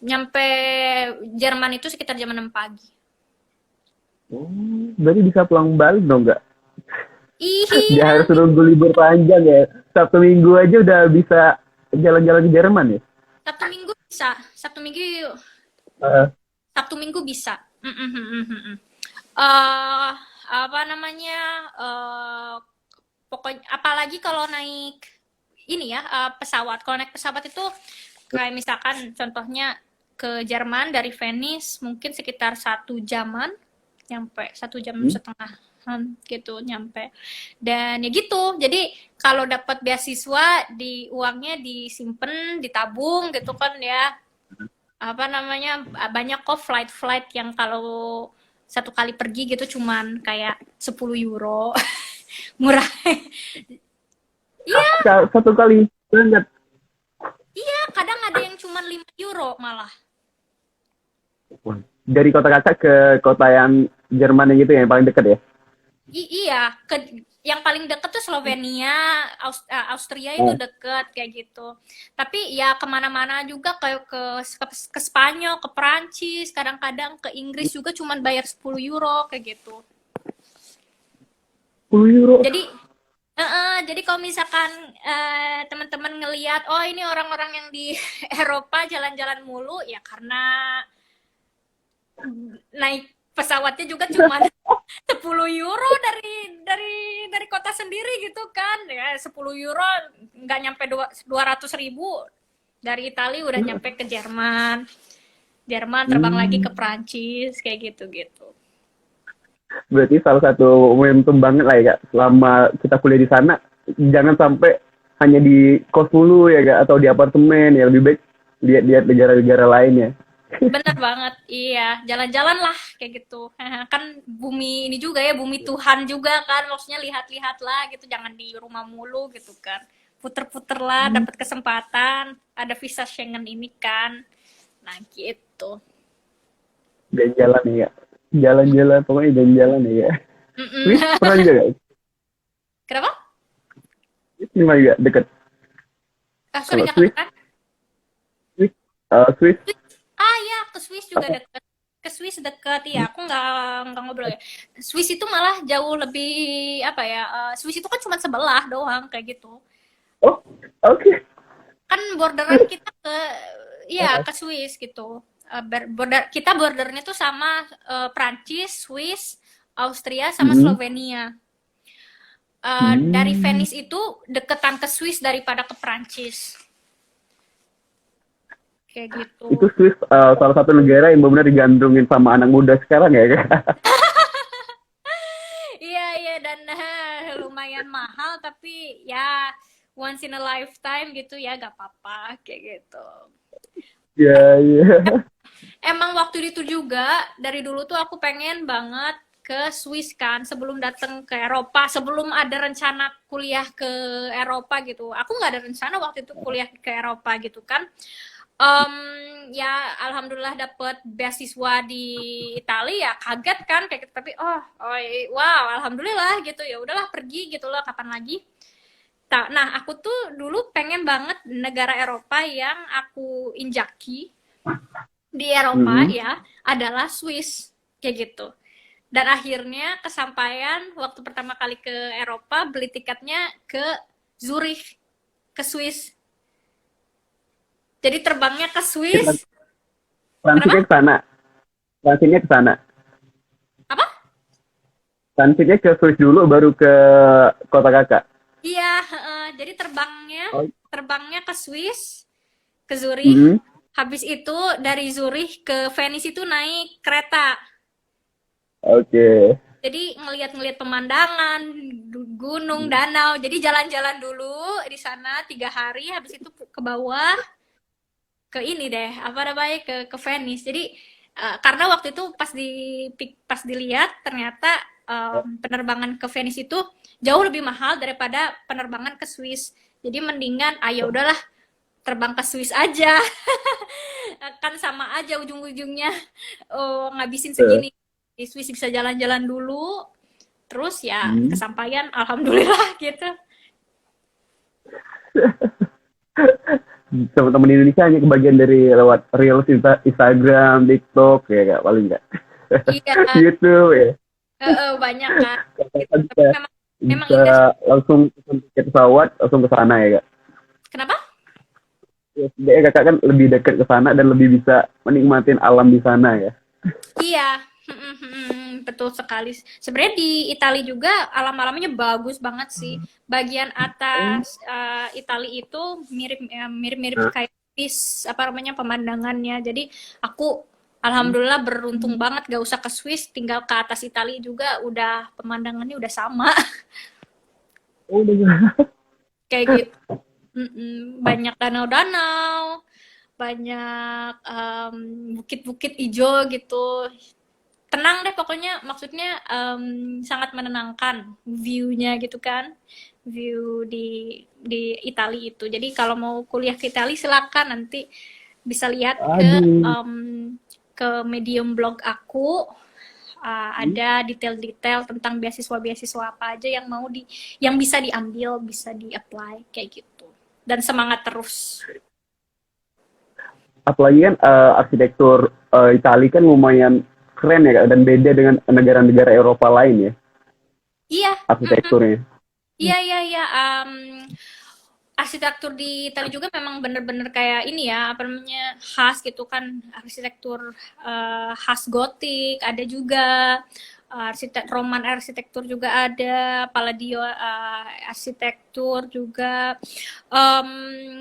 A: Nyampe Jerman itu sekitar jam 6 pagi.
B: oh, berarti bisa pulang balik dong nggak? Nggak
A: Iya,
B: harus nunggu libur panjang ya. Sabtu Minggu aja udah bisa jalan-jalan ke Jerman ya.
A: Sabtu Minggu bisa.
B: Uh,
A: Sabtu Minggu bisa. Eh apa namanya? Pokoknya apalagi kalau naik ini ya pesawat. Kalau naik pesawat itu kayak misalkan contohnya ke Jerman dari Venice mungkin sekitar 1 jaman nyampe 1 jam setengah gitu nyampe dan ya gitu jadi kalau dapat beasiswa di uangnya disimpan ditabung gitu kan ya apa namanya banyak kok flight yang kalau satu kali pergi gitu cuman kayak 10 euro murah. Iya,
B: satu kali banget.
A: iya, kadang ada yang cuma 5 euro malah.
B: Dari kota kakak ke kota yang Jerman yang gitu ya, yang paling dekat ya.
A: Iya, yang paling deket tuh Slovenia, Austria itu deket kayak gitu. Tapi ya kemana-mana juga kayak ke Spanyol, ke Perancis, kadang-kadang ke Inggris juga cuman bayar 10 euro kayak gitu.
B: 10 euro.
A: Jadi jadi kalau misalkan teman-teman ngelihat, oh ini orang-orang yang di Eropa jalan-jalan mulu, ya karena naik pesawatnya juga cuma 10 euro dari kota sendiri gitu kan ya 10 euro nggak nyampe 200.000 dari Italia udah nyampe ke Jerman terbang lagi ke Prancis kayak gitu.
B: Berarti salah satu momentum banget lah ya kak. Selama kita kuliah di sana, jangan sampai hanya di kos dulu ya kak, atau di apartemen. Ya lebih baik lihat-lihat negara-negara lainnya.
A: Bener banget, iya jalan-jalan lah kayak gitu. Kan bumi ini juga ya bumi Tuhan juga kan maksudnya lihat-lihat lah gitu jangan di rumah mulu gitu kan puter-puter lah dapat kesempatan ada visa Schengen ini kan nah gitu.
B: Jalan-jalan ya kak. Jalan-jalan, pokoknya jalan-jalan ya kak. Wih, pernah juga kak?
A: Kenapa?
B: Ini mah juga deket.
A: Sorry,
B: Kalau
A: nggak
B: Swiss,
A: kedengeran.
B: Swiss, Swiss.
A: Ya, ke Swiss juga deket. Ke Swiss deket, ya. Aku nggak ngobrol ya. Swiss itu malah jauh lebih apa ya? Swiss itu kan cuma sebelah doang kayak gitu.
B: Oh, oke.
A: Kan borderan kita ke, ya ke Swiss gitu. Bordernya tuh sama Prancis, Swiss, Austria, sama
B: Hmm.
A: Slovenia. Dari
B: Hmm.
A: Venice itu deketan ke Swiss daripada ke Prancis. Kayak
B: Itu
A: gitu.
B: Swiss salah satu negara yang benar-benar digandrungin sama anak muda sekarang ya, Kak?
A: Iya, iya, dan lumayan mahal, tapi ya once in a lifetime gitu ya, gak apa-apa kayak gitu.
B: Iya, iya.
A: Emang waktu itu juga dari dulu tuh aku pengen banget ke Swiss kan sebelum datang ke Eropa, sebelum ada rencana kuliah ke Eropa gitu. Aku nggak ada rencana waktu itu kuliah ke Eropa gitu kan. Ya alhamdulillah dapet beasiswa di Italia, ya kaget kan kayak gitu, tapi wow alhamdulillah gitu, ya udahlah pergi gitu loh, kapan lagi. Nah aku tuh dulu pengen banget negara Eropa yang aku injaki di Eropa
B: Mm-mm.
A: ya adalah Swiss kayak gitu. Dan akhirnya kesampaian waktu pertama kali ke Eropa, beli tiketnya ke Zurich, ke Swiss. Jadi terbangnya ke Swiss. Kenapa?
B: Transitnya ke sana. Transitnya ke sana.
A: Apa?
B: Transitnya ke Swiss dulu, baru ke kota kakak.
A: Iya, jadi
B: Oh.
A: terbangnya ke Swiss, ke Zurich.
B: Mm-mm.
A: Habis itu dari Zurich ke Venice itu naik kereta.
B: Oke.
A: Jadi ngelihat-ngelihat pemandangan, gunung, danau. Jadi jalan-jalan dulu di sana 3 hari. Habis itu ke bawah, ke ini deh, apa namanya, ke Venice. Jadi karena waktu itu pas dilihat ternyata penerbangan ke Venice itu jauh lebih mahal daripada penerbangan ke Swiss. Jadi mendingan ya udahlah terbang ke Swiss aja. Kan sama aja ujung-ujungnya, ngabisin
B: Eh.
A: segini. Di Swiss bisa jalan-jalan dulu, terus ya
B: Hmm.
A: kesampaian alhamdulillah gitu.
B: Teman-teman Indonesia hanya kebagian dari lewat Reels, Instagram, TikTok ya kak, paling nggak.
A: Iya,
B: YouTube ya.
A: banyak kan gitu.
B: Kakak
A: Tapi
B: bisa
A: memang
B: bisa
A: indah.
B: langsung pesen tiket pesawat langsung ke sana ya kak.
A: Kenapa?
B: Ya, sebenarnya kakak kan lebih dekat ke sana dan lebih bisa menikmatin alam di sana ya.
A: Iya, betul sekali. Sebenarnya di Italia juga alam-alamnya bagus banget sih. Bagian atas Italia itu mirip-mirip
B: Nah,
A: kayak Swiss, apa namanya, pemandangannya. Jadi aku alhamdulillah beruntung banget gak usah ke Swiss, tinggal ke atas Italia juga udah pemandangannya udah sama
B: oh, udah.
A: kayak gitu. Banyak danau-danau, banyak bukit-bukit hijau gitu. Tenang deh pokoknya, maksudnya sangat menenangkan view-nya gitu kan, view di Italia itu. Jadi kalau mau kuliah ke Italia silakan, nanti bisa lihat
B: Aduh.
A: ke medium blog aku.
B: Hmm.
A: Ada detail-detail tentang beasiswa-beasiswa apa aja yang bisa diambil, bisa di-apply kayak gitu. Dan semangat terus.
B: Apalagi kan arsitektur Italia kan lumayan keren ya kak, dan beda dengan negara-negara Eropa lain ya
A: Iya,
B: arsitekturnya.
A: iya, iya, iya. Arsitektur di Italia juga memang bener-bener kayak ini ya, apa namanya, khas gitu kan. Arsitektur khas gotik ada juga, Roman arsitektur juga ada, Palladio arsitektur juga.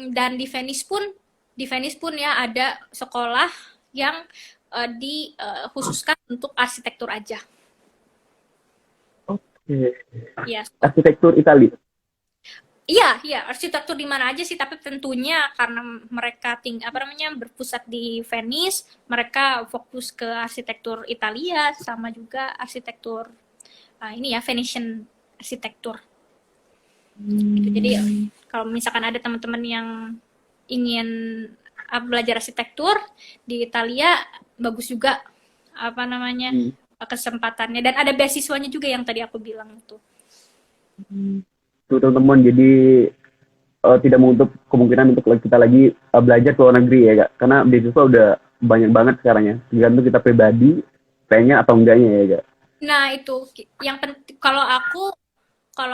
A: Dan di Venice pun ya ada sekolah yang dikhususkan untuk arsitektur aja.
B: Oke.
A: Ya,
B: Arsitektur Italia.
A: iya, iya, arsitektur di mana aja sih, tapi tentunya karena mereka apa namanya, berpusat di Venice, mereka fokus ke arsitektur Italia sama juga arsitektur ini ya, Venetian arsitektur. Gitu. Jadi kalau misalkan ada teman-teman yang ingin belajar arsitektur di Italia, bagus juga apa namanya,
B: Hmm.
A: kesempatannya, dan ada beasiswanya juga yang tadi aku bilang itu.
B: Tuh teman-teman, jadi tidak menutup kemungkinan untuk kita lagi belajar ke luar negeri ya kak, karena beasiswa udah banyak banget sekarang ya, tergantung kita pribadi pengen atau enggaknya ya kak.
A: Nah, itu yang penting kalau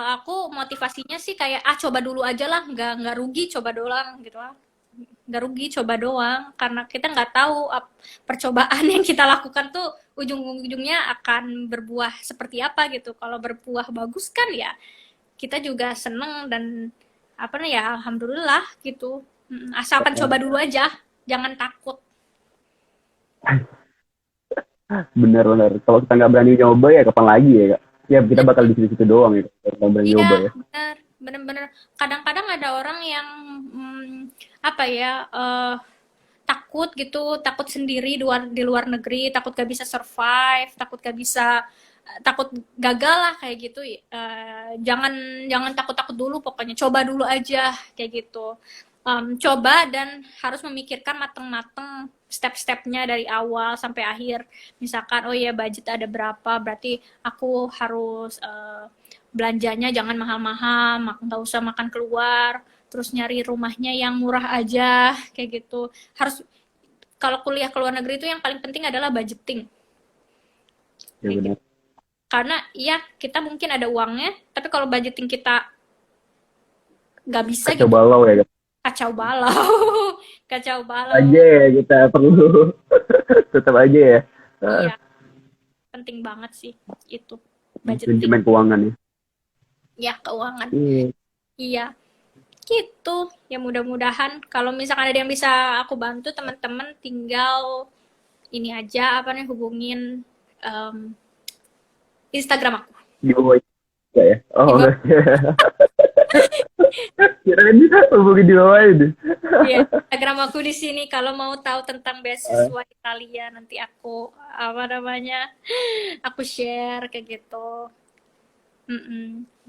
A: aku motivasinya sih kayak coba dulu aja lah, nggak rugi coba doang gitu lah. Nggak rugi coba doang karena kita nggak tahu percobaan yang kita lakukan tuh ujung-ujungnya akan berbuah seperti apa gitu. Kalau berbuah bagus kan ya kita juga seneng dan apa nih ya alhamdulillah gitu. Asalkan coba dulu aja, jangan takut.
B: Bener-bener kalau kita nggak berani nyoba ya kapan lagi ya kak, ya kita bakal di situ-situ doang ya kalau kita berani
A: Iya,
B: nyoba ya.
A: benar, benar-benar. Kadang-kadang ada orang yang apa ya takut gitu, takut sendiri di luar negeri, takut gak bisa survive, takut gak bisa, takut gagal lah kayak gitu. Jangan jangan takut-takut dulu, pokoknya coba dulu aja kayak gitu. Coba dan harus memikirkan mateng-mateng step-stepnya dari awal sampai akhir. Misalkan, oh ya budget ada berapa, berarti aku harus belanjanya jangan mahal-mahal, nggak usah makan keluar, terus nyari rumahnya yang murah aja, kayak gitu. Harus kalau kuliah ke luar negeri itu yang paling penting adalah budgeting.
B: Ya
A: Kayak
B: benar.
A: gitu. Karena ya kita mungkin ada uangnya, tapi kalau budgeting kita nggak bisa
B: Kacau
A: gitu,
B: balau ya kak,
A: kacau balau, kacau balau.
B: aja ya kita perlu tetap aja ya.
A: Iya, penting banget sih itu budgeting.
B: Manajemen keuangan ya.
A: Ya, keuangan.
B: Iya.
A: Iya, gitu. Ya mudah-mudahan kalau misalkan ada yang bisa aku bantu teman-teman tinggal ini aja apa nih hubungin em, Instagram aku.
B: Di bawah juga ya,
A: Di
B: oh
A: bawah,
B: kirain hubungi di bawah itu.
A: ya, Instagram aku di sini kalau mau tahu tentang beasiswa Italia nanti aku apa namanya aku share kayak gitu.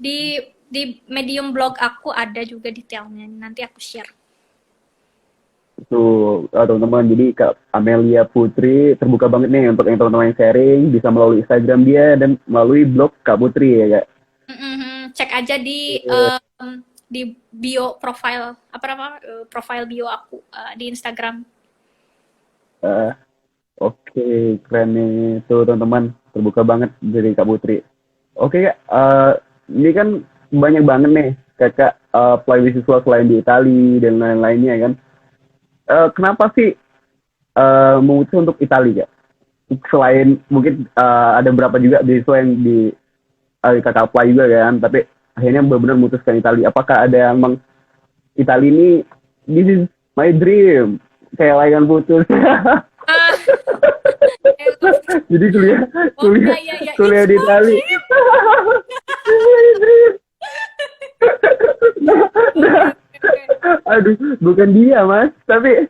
A: Di medium blog aku ada juga detailnya nanti aku share.
B: Tuh, teman-teman, jadi Kak Amelia Putri terbuka banget nih untuk yang teman-teman yang sharing, bisa melalui Instagram dia dan melalui blog Kak Putri ya Kak.
A: Cek aja
B: Iya.
A: di bio profile apa nama profile bio aku di Instagram.
B: Eh, Oke, keren nih. Tuh teman-teman, terbuka banget dari Kak Putri. Oke Kak, ini kan banyak banget nih Kakak apply beasiswa selain di Itali dan lain-lainnya kan. Kenapa sih memutuskan untuk Italia Kak? Selain mungkin ada beberapa juga beasiswa yang di kakak apply juga kan, tapi akhirnya benar-benar memutuskan Italia. Apakah ada emang Italia ini, this is my dream, kayak layangan putus.
A: Ah,
B: Jadi kuliah
A: oh
B: kuliah
A: ya ya ya,
B: kuliah
A: it's
B: di
A: my
B: Italia.
A: dream.
B: Nah,
A: Okay.
B: aduh, bukan dia mas, tapi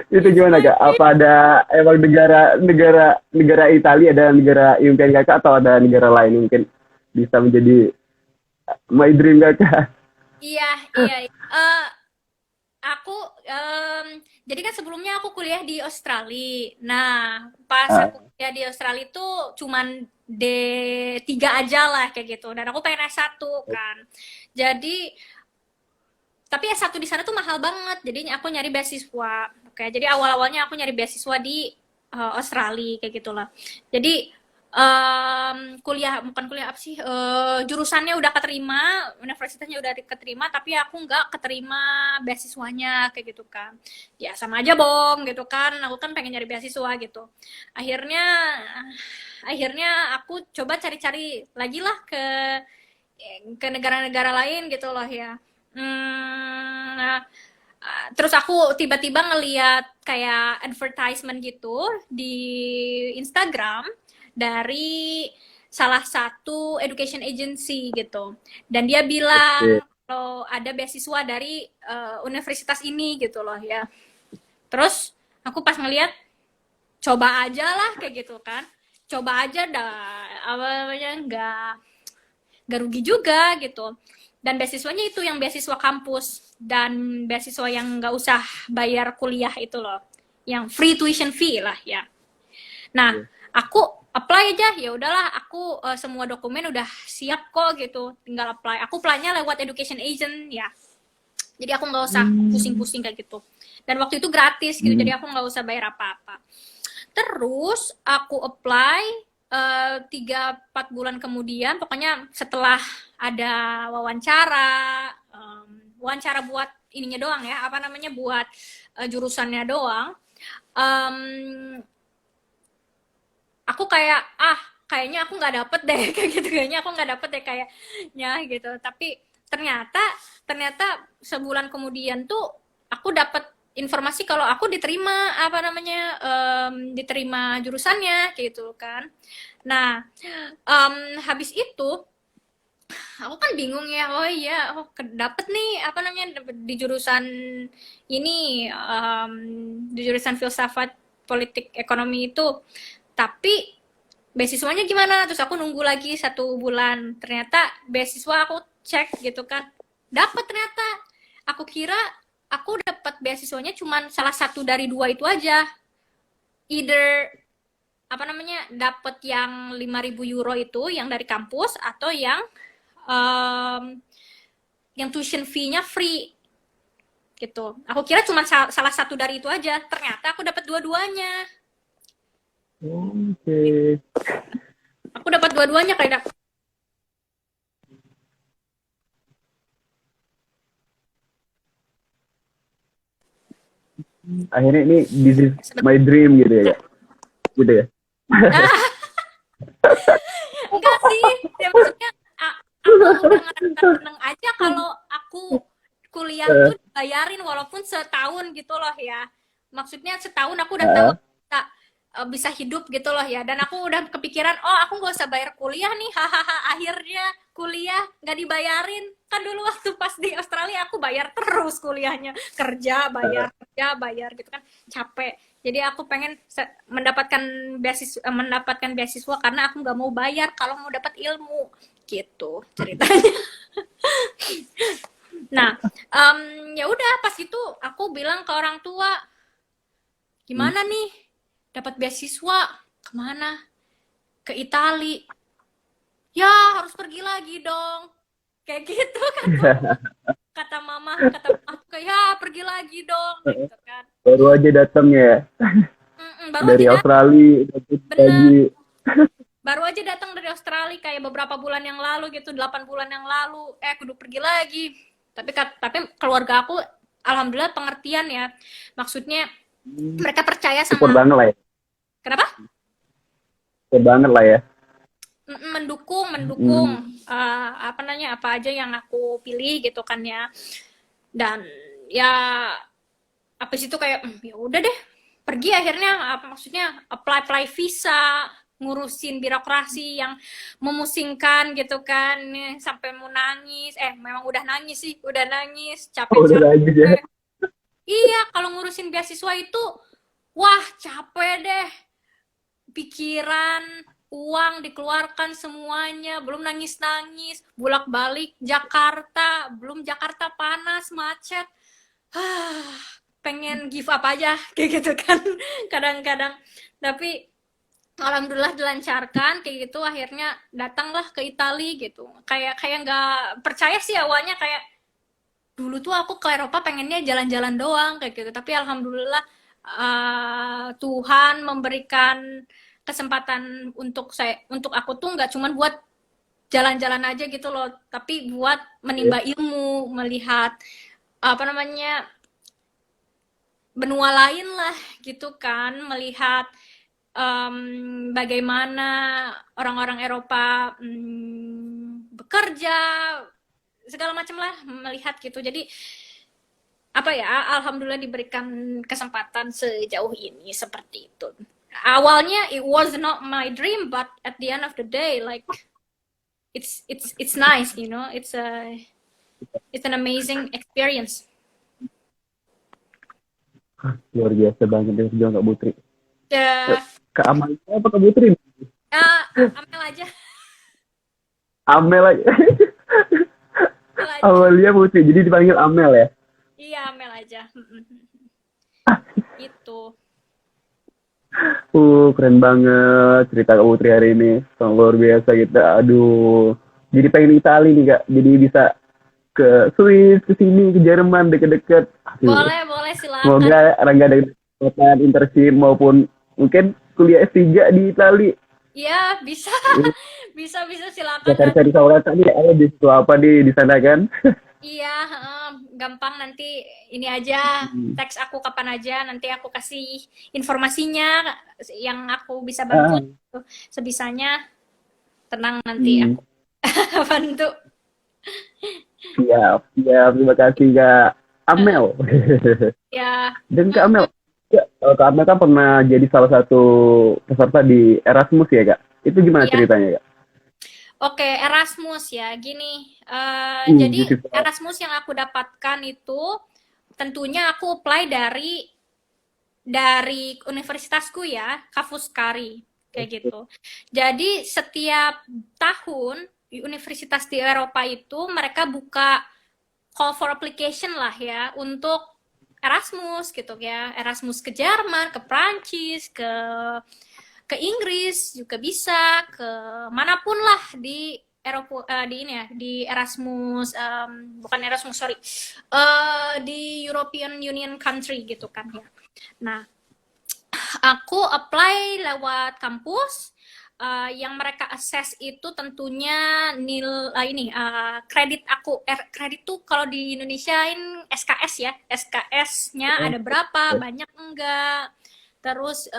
B: itu
A: It's
B: gimana
A: my
B: kak?
A: dream.
B: Apa ada emang negara Italia, ada negara impian kakak, atau ada negara lain yang mungkin bisa menjadi my dream kakak?
A: Iya, iya. Aku jadi kan sebelumnya aku kuliah di Australia. Nah, pas
B: Ah,
A: aku kuliah di Australia itu cuman D3 aja lah kayak gitu. Dan aku pengen S1 kan. Jadi tapi S1 di sana tuh mahal banget. Jadi aku nyari beasiswa. Oke, jadi awal-awalnya aku nyari beasiswa di Australia kayak gitulah. Jadi kuliah bukan kuliah apa sih jurusannya udah keterima, universitasnya udah keterima, tapi aku nggak keterima beasiswanya kayak gitu kan. Ya sama aja bom gitu kan. Aku kan pengen nyari beasiswa gitu. Akhirnya akhirnya aku coba cari-cari lagi lah ke negara-negara lain gitu loh ya. Nah, terus aku tiba-tiba ngeliat kayak advertisement gitu di Instagram dari salah satu education agency gitu. Dan dia
B: oke.
A: bilang kalau ada beasiswa dari universitas ini gitu loh ya. Terus aku pas ngeliat coba aja lah kayak gitu kan. Coba aja dah apa namanya nggak rugi juga gitu. Dan beasiswanya itu yang beasiswa kampus dan beasiswa yang nggak usah bayar kuliah itu loh, yang free tuition fee lah ya. Nah,
B: Iya.
A: aku apply aja, ya udahlah, aku semua dokumen udah siap kok gitu, tinggal apply. Aku apply-nya lewat education agent ya, jadi aku nggak usah pusing-pusing kayak gitu, dan waktu itu gratis gitu, jadi aku nggak usah bayar apa-apa. Terus aku apply 3-4 bulan kemudian, pokoknya setelah ada wawancara buat ininya doang ya, apa namanya, buat jurusannya doang. Aku kayak kayaknya aku nggak dapet deh kayak gitu, kayaknya aku nggak dapet deh kayaknya gitu. Tapi ternyata sebulan kemudian tuh aku dapet informasi kalau aku diterima, apa namanya, diterima jurusannya gitu kan. Nah, habis itu aku kan bingung ya, oh iya, dapet nih, apa namanya, dapet di jurusan ini, di jurusan filsafat politik ekonomi itu. Tapi beasiswanya gimana? Terus aku nunggu lagi 1 bulan. Ternyata beasiswa aku cek gitu kan, dapat ternyata. Aku kira aku dapat beasiswanya cuman salah satu dari 2 itu aja. Either apa namanya, dapat yang 5.000 euro itu yang dari kampus, atau yang tuition fee-nya free gitu. Aku kira cuma salah satu dari itu aja. Ternyata aku dapat dua-duanya.
B: Oke.
A: Aku dapat dua-duanya kayak.
B: Akhirnya ini this is my dream gitu ya, gitu ya.
A: Enggak sih, ya maksudnya aku udah ngerasa seneng aja kalau aku kuliah tuh dibayarin walaupun setahun gitu loh ya. Maksudnya setahun aku udah tahu bisa hidup gitu loh ya, dan aku udah kepikiran, oh aku nggak usah bayar kuliah nih, hahaha, akhirnya kuliah nggak dibayarin. Kan dulu waktu pas di Australia aku bayar terus kuliahnya, kerja bayar gitu kan, capek. Jadi aku pengen mendapatkan beasiswa karena aku nggak mau bayar kalau mau dapat ilmu gitu ceritanya. Nah, ya udah pas itu aku bilang ke orang tua, gimana nih, dapat beasiswa kemana? Ke Itali. Ya harus pergi lagi dong, kayak gitu kan. kata mama ya pergi lagi dong gitu kan.
B: Baru aja datang ya
A: Baru
B: dari
A: aja
B: Australia lagi.
A: Baru aja datang dari Australia kayak beberapa bulan yang lalu gitu, 8 bulan yang lalu. Kudu pergi lagi. Tapi keluarga aku alhamdulillah pengertian ya. Maksudnya mereka percaya sama.
B: Support banget lah ya.
A: Kenapa?
B: Support banget lah ya.
A: Mendukung apa aja yang aku pilih gitu kan ya. Dan ya apa situ kayak ya udah deh, pergi akhirnya. Maksudnya apply visa, ngurusin birokrasi yang memusingkan gitu kan, sampai mau nangis. Memang udah nangis, capek.
B: Nangis ya.
A: Iya, kalau ngurusin beasiswa itu wah capek deh, pikiran, uang dikeluarkan semuanya, belum nangis-nangis, bolak-balik Jakarta, belum Jakarta panas, macet. Pengen give up aja kayak gitu kan kadang-kadang. Tapi alhamdulillah dilancarkan kayak gitu, akhirnya datanglah ke Italia gitu. Kayak nggak percaya sih awalnya, kayak dulu tuh aku ke Eropa pengennya jalan-jalan doang kayak gitu, tapi alhamdulillah Tuhan memberikan kesempatan untuk aku tuh nggak cuma buat jalan-jalan aja gitu loh, tapi buat menimba ilmu, melihat apa namanya, benua lain lah gitu kan, melihat bagaimana orang-orang Eropa bekerja, segala macam lah, melihat gitu. Jadi apa ya, alhamdulillah diberikan kesempatan sejauh ini seperti itu. Awalnya it was not my dream, but at the end of the day, like it's nice, you know, it's an amazing experience.
B: Luar biasa banget ya perjuangan Kak Putri. Kak Amalia apa Kak Putri?
A: Amel aja.
B: Amel aja. Amalia Putri, jadi dipanggil Amel ya?
A: Iya, Amel aja. Gitu.
B: Keren banget cerita Kak Putri hari ini. Sangat luar biasa gitu. Aduh, jadi pengen Itali nih Kak. Jadi bisa ke Swiss, ke sini, ke Jerman, deket-deket. Aduh,
A: Boleh, silakan.
B: semoga Rangga ada kesempatan internship maupun mungkin kuliah S3 di Itali.
A: Ya, bisa.
B: Ini
A: Bisa
B: ya
A: silakan nanti.
B: cari-cari tahu Kakak nih, ada di situ apa di sana kan.
A: Iya, gampang nanti ini aja,
B: Hmm.
A: teks aku kapan aja, nanti aku kasih informasinya yang aku bisa bantu
B: Ah,
A: sebisanya. Tenang nanti
B: hmm.
A: aku bantu.
B: Siap, siap. Terima kasih Kak Amel.
A: Ya,
B: Dan Kak Amel,
A: mm,
B: ya, Kak Amel kan pernah jadi salah satu peserta di Erasmus ya Kak? Itu gimana
A: ya.
B: ceritanya Kak?
A: Oke, Erasmus ya. Gini, jadi
B: Beasiswa.
A: Erasmus yang aku dapatkan itu tentunya aku apply dari universitasku ya, Kafuskari kayak gitu. Jadi setiap tahun di universitas di Eropa itu mereka buka call for application lah ya untuk Erasmus gitu ya, Erasmus ke Jerman, ke Prancis, ke Inggris juga bisa, ke manapun lah di Eropa, di ini ya, di Erasmus, bukan Erasmus sorry, di European Union country gitu kan ya. Nah, aku apply lewat kampus. Yang mereka assess itu tentunya ini kredit aku, kredit tuh kalau di Indonesiain SKS ya, SKS-nya ada berapa, banyak enggak, terus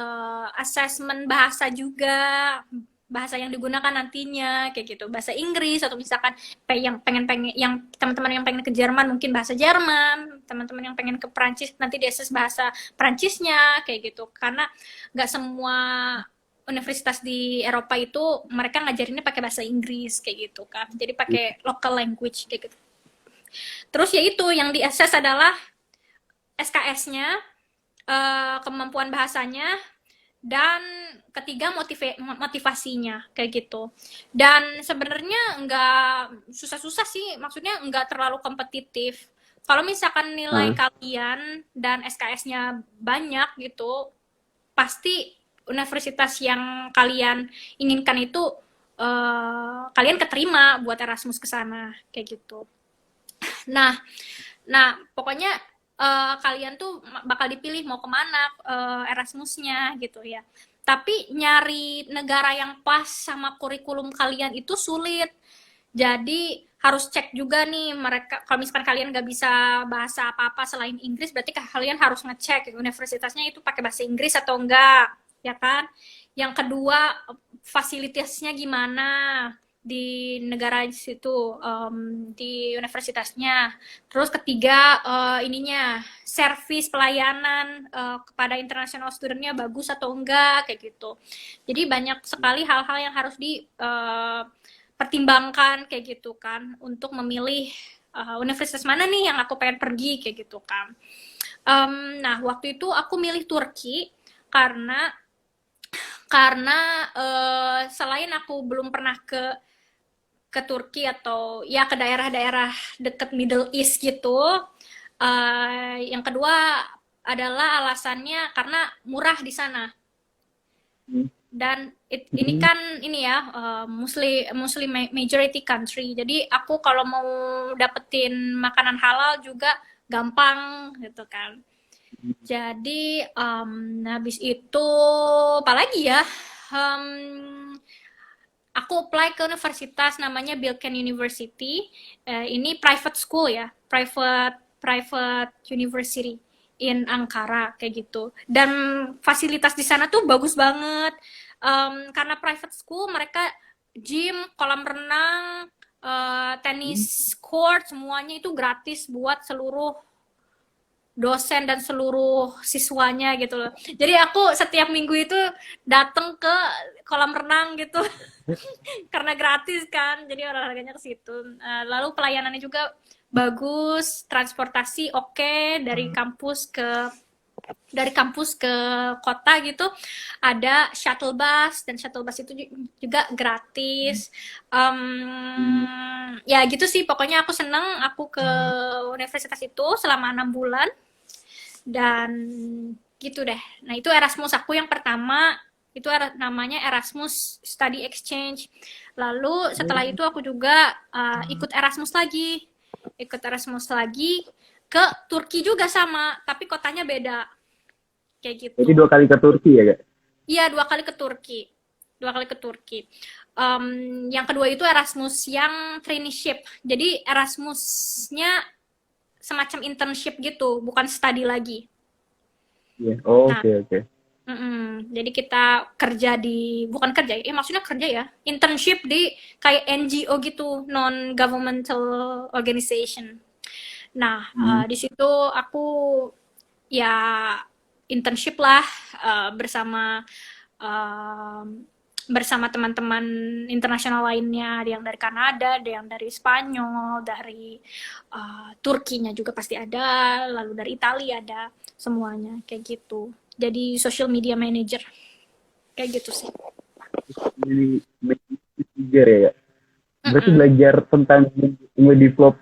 A: assessment bahasa juga, bahasa yang digunakan nantinya kayak gitu, bahasa Inggris atau misalkan yang pengen yang teman-teman yang pengen ke Jerman mungkin bahasa Jerman, teman-teman yang pengen ke Prancis nanti di assess bahasa Prancisnya kayak gitu, karena nggak semua universitas di Eropa itu mereka ngajarinnya pakai bahasa Inggris kayak gitu kan, jadi pakai local language kayak gitu. Terus ya itu yang di assess adalah SKS-nya, kemampuan bahasanya, dan ketiga motivasinya kayak gitu. Dan sebenarnya nggak susah-susah sih, maksudnya nggak terlalu kompetitif. Kalau misalkan nilai
B: Ah,
A: kalian dan SKS-nya banyak gitu, pasti universitas yang kalian inginkan itu kalian keterima buat Erasmus ke sana kayak gitu. Nah, nah pokoknya kalian tuh bakal dipilih mau kemana Erasmusnya gitu ya. Tapi nyari negara yang pas sama kurikulum kalian itu sulit. Jadi harus cek juga nih mereka, kalau misalkan kalian nggak bisa bahasa apa-apa selain Inggris, berarti kalian harus ngecek universitasnya itu pakai bahasa Inggris atau enggak, ya kan? Yang kedua, fasilitasnya gimana di negara situ, di universitasnya. Terus ketiga, ininya servis pelayanan kepada international studentnya bagus atau enggak kayak gitu. Jadi banyak sekali hal-hal yang harus dipertimbangkan kayak gitu kan untuk memilih universitas mana nih yang aku pengen pergi kayak gitu kan. Nah waktu itu aku milih Turki karena selain aku belum pernah ke Turki atau ya ke daerah-daerah deket Middle East gitu. Yang kedua adalah alasannya karena murah di sana. Dan ini kan ini ya Muslim majority country. Jadi aku kalau mau dapetin makanan halal juga gampang gitu kan. Jadi habis itu apalagi ya? Um, aku apply ke universitas namanya Bilken University. Ini private school ya, private university in Ankara kayak gitu. Dan fasilitas di sana tuh bagus banget. Karena private school mereka gym, kolam renang, tenis court semuanya itu gratis buat seluruh dosen dan seluruh siswanya gitu loh. Jadi aku setiap minggu itu datang ke kolam renang gitu karena gratis kan, jadi olahraganya ke situ. Lalu pelayanannya juga bagus, transportasi oke, dari kampus ke kota gitu, ada shuttle bus dan shuttle bus itu juga gratis. Ya gitu sih, pokoknya aku seneng aku ke universitas itu selama 6 bulan dan gitu deh. Nah itu Erasmus aku yang pertama. Itu namanya Erasmus Study Exchange. Lalu setelah itu aku juga ikut Erasmus lagi. Ikut Erasmus lagi ke Turki juga sama, tapi kotanya beda. Kayak gitu.
B: Jadi 2 kali ke Turki ya Kak?
A: Iya, 2 kali ke Turki. 2 kali ke Turki. Yang kedua itu Erasmus yang traineeship. Jadi Erasmusnya semacam internship gitu, bukan study lagi.
B: Iya.
A: Nah,
B: Oke, oke.
A: jadi kita kerja di, bukan kerja, maksudnya kerja ya, internship di kayak NGO gitu, non-governmental organization. Nah, di situ aku ya internship lah bersama bersama teman-teman internasional lainnya, ada yang dari Kanada, ada yang dari Spanyol, dari Turkinya juga pasti ada, lalu dari Italia ada, semuanya kayak gitu. Jadi social media manager kayak gitu sih.
B: Jadi manager ya Kak? Berarti
A: Mm-mm.
B: belajar tentang nge-develop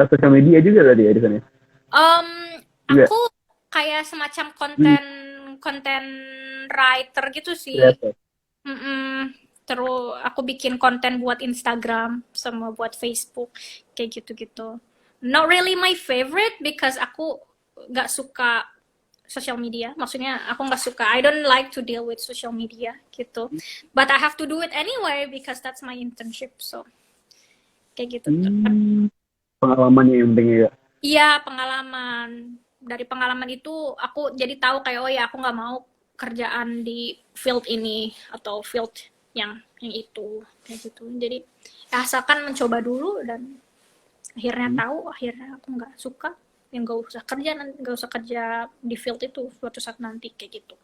B: sosial media juga tadi ya di sana?
A: Um,
B: Juga
A: aku kayak semacam konten konten writer gitu sih.
B: kreatif.
A: Mm-mm. Terus aku bikin konten buat Instagram sama buat Facebook kayak gitu-gitu. Not really my favorite because aku nggak suka social media. Maksudnya aku nggak suka. I don't like to deal with social media gitu. But I have to do it anyway because that's my internship. So kayak gitu.
B: Pengalamannya yang penting ya Kak?
A: Iya, pengalaman. Dari pengalaman itu aku jadi tahu kayak oh ya aku nggak mau kerjaan di field ini atau field yang itu kayak gitu. Jadi ya asalkan mencoba dulu dan akhirnya tahu, akhirnya aku nggak suka, yang nggak usah kerja di field itu suatu saat nanti kayak gitu.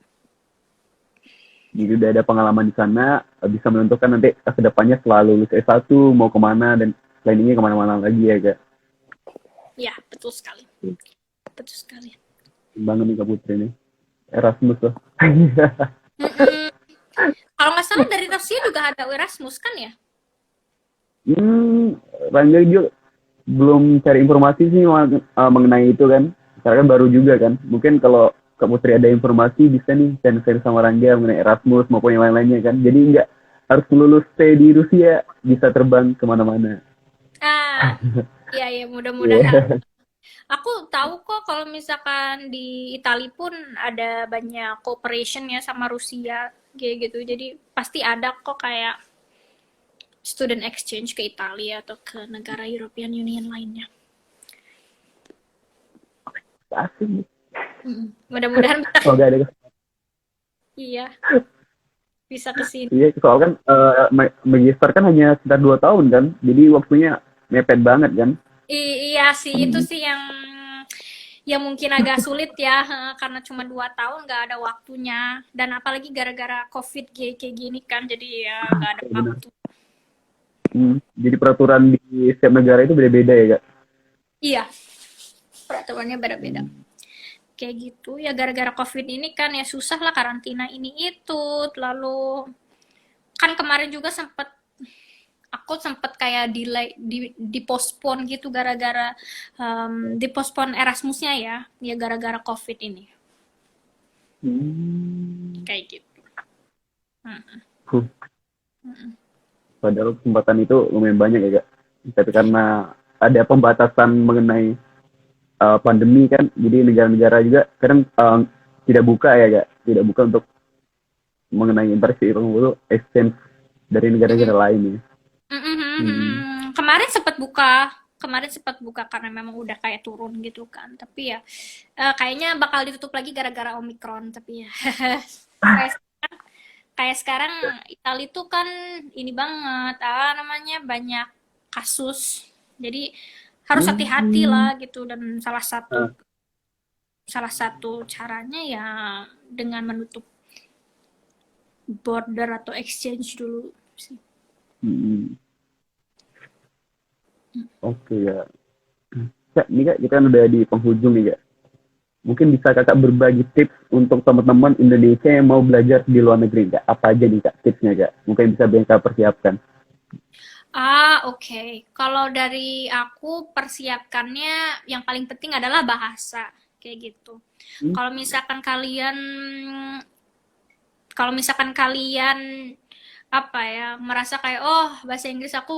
B: Jadi udah ada pengalaman di sana, bisa menentukan nanti ke depannya setelah lulus S1 mau kemana dan planningnya kemana-mana lagi ya Kak.
A: Ya, betul sekali. Betul sekali.
B: Bangun nih Kak Putri nih. Erasmus tuh.
A: Mm-mm. Kalau nggak salah dari Rusia juga ada Erasmus kan ya?
B: Hmm, Rangga juga belum cari informasi sih mengenai itu kan. Karena kan baru juga kan. Mungkin kalau Kak Putri ada informasi bisa nih share sama Rangga mengenai Erasmus maupun yang lain-lainnya kan. Jadi nggak harus lulus stay di Rusia, bisa terbang kemana-mana.
A: Ah, iya ya mudah-mudahan.
B: Iya.
A: Aku tahu kok kalau misalkan di Italia pun ada banyak cooperation ya sama Rusia kayak gitu. Jadi pasti ada kok kayak student exchange ke Italia atau ke negara European Union lainnya.
B: Asik.
A: Mudah-mudahan bisa,
B: Semoga ada.
A: iya, bisa ke sini.
B: Iya, soal kan magister kan hanya sekitar 2 tahun kan. Jadi waktunya mepet banget kan.
A: Iya sih, itu sih yang mungkin agak sulit ya, karena cuma 2 tahun nggak ada waktunya. Dan apalagi gara-gara COVID kayak gini kan, jadi ya nggak ada
B: Benar.
A: waktu.
B: Jadi peraturan di setiap negara itu beda-beda ya, Kak?
A: Iya, peraturannya beda-beda. Kayak gitu, ya gara-gara COVID ini kan ya susah lah karantina ini itu. Lalu kan kemarin juga aku sempet kayak delay di postpone gitu gara-gara di postpone Erasmusnya ya gara-gara COVID ini kayak gitu. Mm-mm.
B: Huh. Padahal kesempatan itu lumayan banyak ya, Kak. Tapi karena ada pembatasan mengenai pandemi kan, jadi negara-negara juga kadang tidak buka ya, Kak. Tidak buka untuk mengenai interaksi itu exchange dari negara-negara lain ya.
A: Kemarin sempat buka karena memang udah kayak turun gitu kan, tapi ya kayaknya bakal ditutup lagi gara-gara Omikron, tapi ya kayak kayak sekarang Italia tuh kan ini banget namanya banyak kasus, jadi harus hati-hati lah gitu. Dan salah satu caranya ya dengan menutup border atau exchange dulu sih.
B: Oke ya. Kak, ini Kak, kita kan udah di penghujung nih Kak. Mungkin bisa Kakak berbagi tips untuk teman-teman Indonesia yang mau belajar di luar negeri Kak. Apa aja nih Kak tipsnya Kak? Mungkin bisa Kakak persiapkan.
A: Oke. Kalau dari aku persiapkannya yang paling penting adalah bahasa kayak gitu. Kalau misalkan kalian kalau misalkan kalian apa ya merasa kayak oh bahasa Inggris aku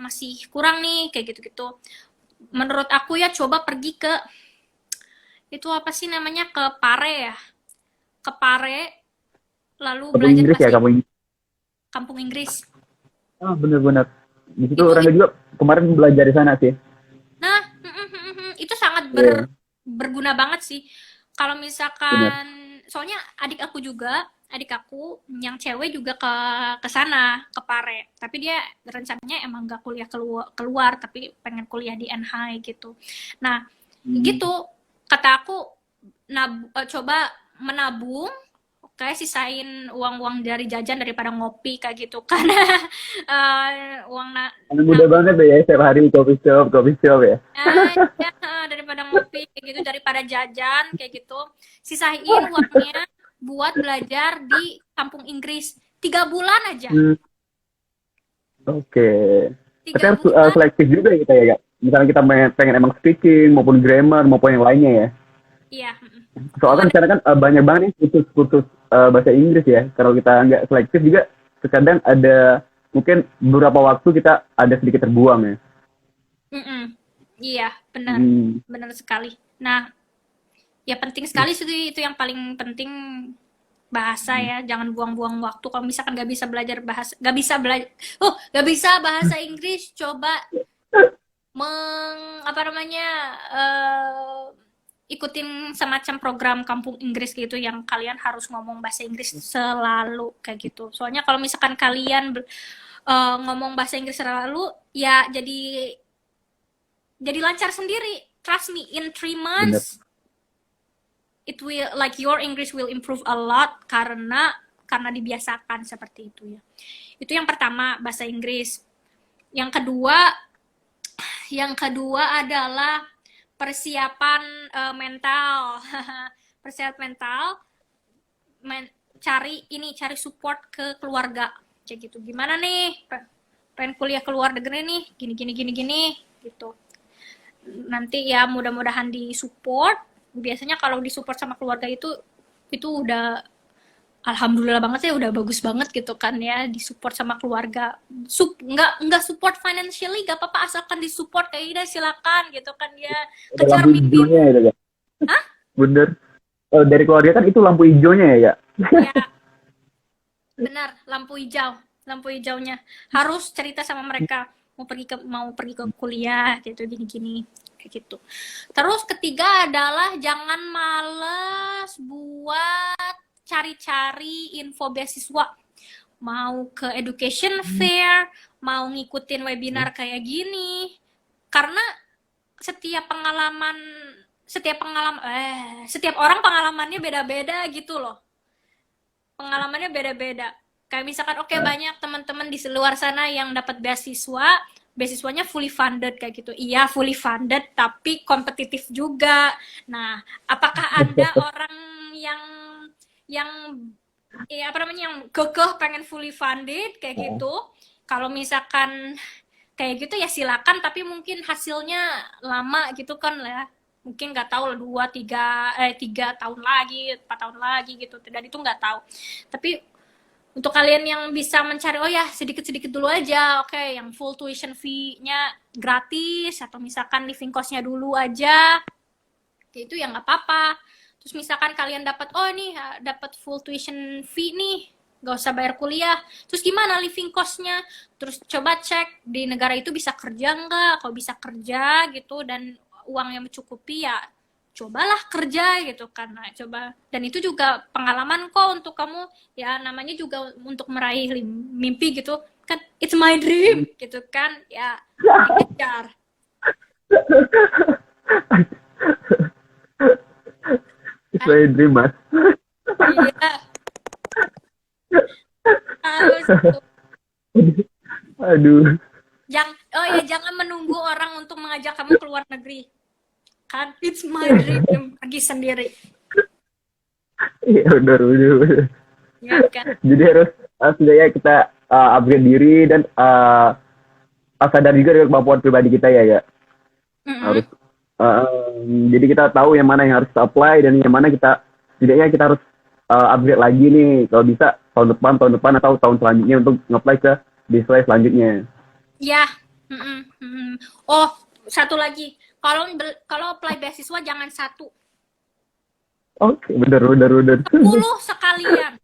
A: masih kurang nih kayak gitu-gitu, menurut aku ya coba pergi ke itu apa sih namanya ke Pare ya, ke Pare lalu
B: Kampung
A: belajar
B: Inggris ya,
A: bahasa
B: kampung Inggris.
A: kampung Inggris.
B: Ah, bener-bener. Di situ
A: Itu
B: Rangga juga kemarin belajar di sana sih.
A: nah itu sangat
B: Iya,
A: berguna banget sih. Kalau
B: bener.
A: misalkan soalnya adik aku yang cewek juga ke sana ke Pare, tapi dia rencananya emang gak kuliah keluar tapi pengen kuliah di NHI gitu. Nah
B: Hmm.
A: gitu kata aku coba menabung, oke sisain uang-uang dari jajan daripada ngopi kayak gitu kan. Uang
B: Anak muda
A: nabung
B: banget tuh ya, setiap hari coffee shop ya.
A: ya, daripada ngopi kayak gitu, daripada jajan kayak gitu, sisain uangnya buat belajar di kampung Inggris 3 bulan aja.
B: Hmm. Oke. Tapi
A: tiga
B: harus
A: bulan
B: selektif juga ya kita ya, Kak. Misalnya kita pengen emang speaking maupun grammar maupun yang lainnya ya.
A: iya.
B: Soalnya kan
A: Keluar
B: sekarang kan banyak banget nih kursus-kursus bahasa Inggris ya. Kalau kita nggak selektif juga terkadang ada mungkin beberapa waktu kita ada sedikit terbuang ya.
A: iya benar
B: Hmm.
A: benar sekali. Nah ya penting sekali sih itu yang paling penting, bahasa ya, jangan buang-buang waktu. Kalau misalkan nggak bisa belajar bahasa, nggak bisa bahasa Inggris, coba apa namanya ikutin semacam program kampung Inggris gitu yang kalian harus ngomong bahasa Inggris selalu kayak gitu. Soalnya kalau misalkan kalian ngomong bahasa Inggris selalu, ya jadi lancar sendiri. Trust me, in 3
B: Bener.
A: months it will like your English will improve a lot karena dibiasakan seperti itu ya. Itu yang pertama bahasa Inggris. Yang kedua Yang kedua adalah persiapan mental. Persiapan mental, cari support ke keluarga. Kayak gitu. Gimana nih? Pengen kuliah keluar negeri nih, gini gitu. Nanti ya mudah-mudahan disupport. Biasanya kalau disupport sama keluarga itu udah alhamdulillah banget ya, udah bagus banget gitu kan ya, disupport sama keluarga. Nggak support financially gak apa-apa, asalkan disupport kayak udah silakan gitu kan ya,
B: Ada
A: kejar
B: lampu
A: mimpi.
B: hijaunya ya, Kak.
A: Hah?
B: Bener. Dari keluarga kan itu lampu hijaunya ya, Kak.
A: Ya benar, lampu hijaunya harus cerita sama mereka mau pergi ke kuliah gitu gini-gini kayak gitu. Terus ketiga adalah jangan males buat cari-cari info beasiswa, mau ke education fair, mau ngikutin webinar kayak gini, karena setiap pengalaman setiap orang pengalamannya beda-beda gitu loh, pengalamannya beda-beda. Kayak misalkan oke, banyak teman-teman di luar sana yang dapat beasiswanya fully funded kayak gitu. Iya, fully funded tapi kompetitif juga. Nah, apakah ada orang yang yang apa namanya yang kekeh pengen fully funded kayak gitu? Kalau misalkan kayak gitu ya silakan, tapi mungkin hasilnya lama gitu kan ya, mungkin nggak tahu 3 tahun lagi, 4 tahun lagi gitu, dan itu nggak tahu. Tapi untuk kalian yang bisa mencari oh ya sedikit-sedikit dulu aja, oke, yang full tuition fee-nya gratis atau misalkan living cost-nya dulu aja, itu ya nggak apa-apa. Terus misalkan kalian dapat oh nih dapat full tuition fee nih, nggak usah bayar kuliah, terus gimana living cost-nya, terus coba cek di negara itu bisa kerja nggak. Kalau bisa kerja gitu dan uang yang mencukupi ya cobalah kerja gitu kan. Nah, coba, dan itu juga pengalaman kok untuk kamu ya, namanya juga untuk meraih mimpi gitu kan, it's my dream gitu kan ya, dikejar.
B: It's my dream, Mas.
A: Iya, harus tuh.
B: Aduh.
A: Jangan menunggu orang untuk mengajak kamu keluar negeri kan, it's my dream pergi sendiri
B: Iya, benar.
A: ya kan.
B: Jadi harus setidaknya kita upgrade diri dan sadar juga dengan kemampuan pribadi kita ya, Kak. Harus jadi kita tahu yang mana yang harus kita apply dan yang mana kita setidaknya kita harus upgrade lagi nih, kalau bisa tahun depan atau tahun selanjutnya untuk nge-apply ke beasiswa selanjutnya.
A: Ya. Oh, satu lagi. Kalau apply beasiswa jangan satu,
B: Oke, bener.
A: 10 sekalian.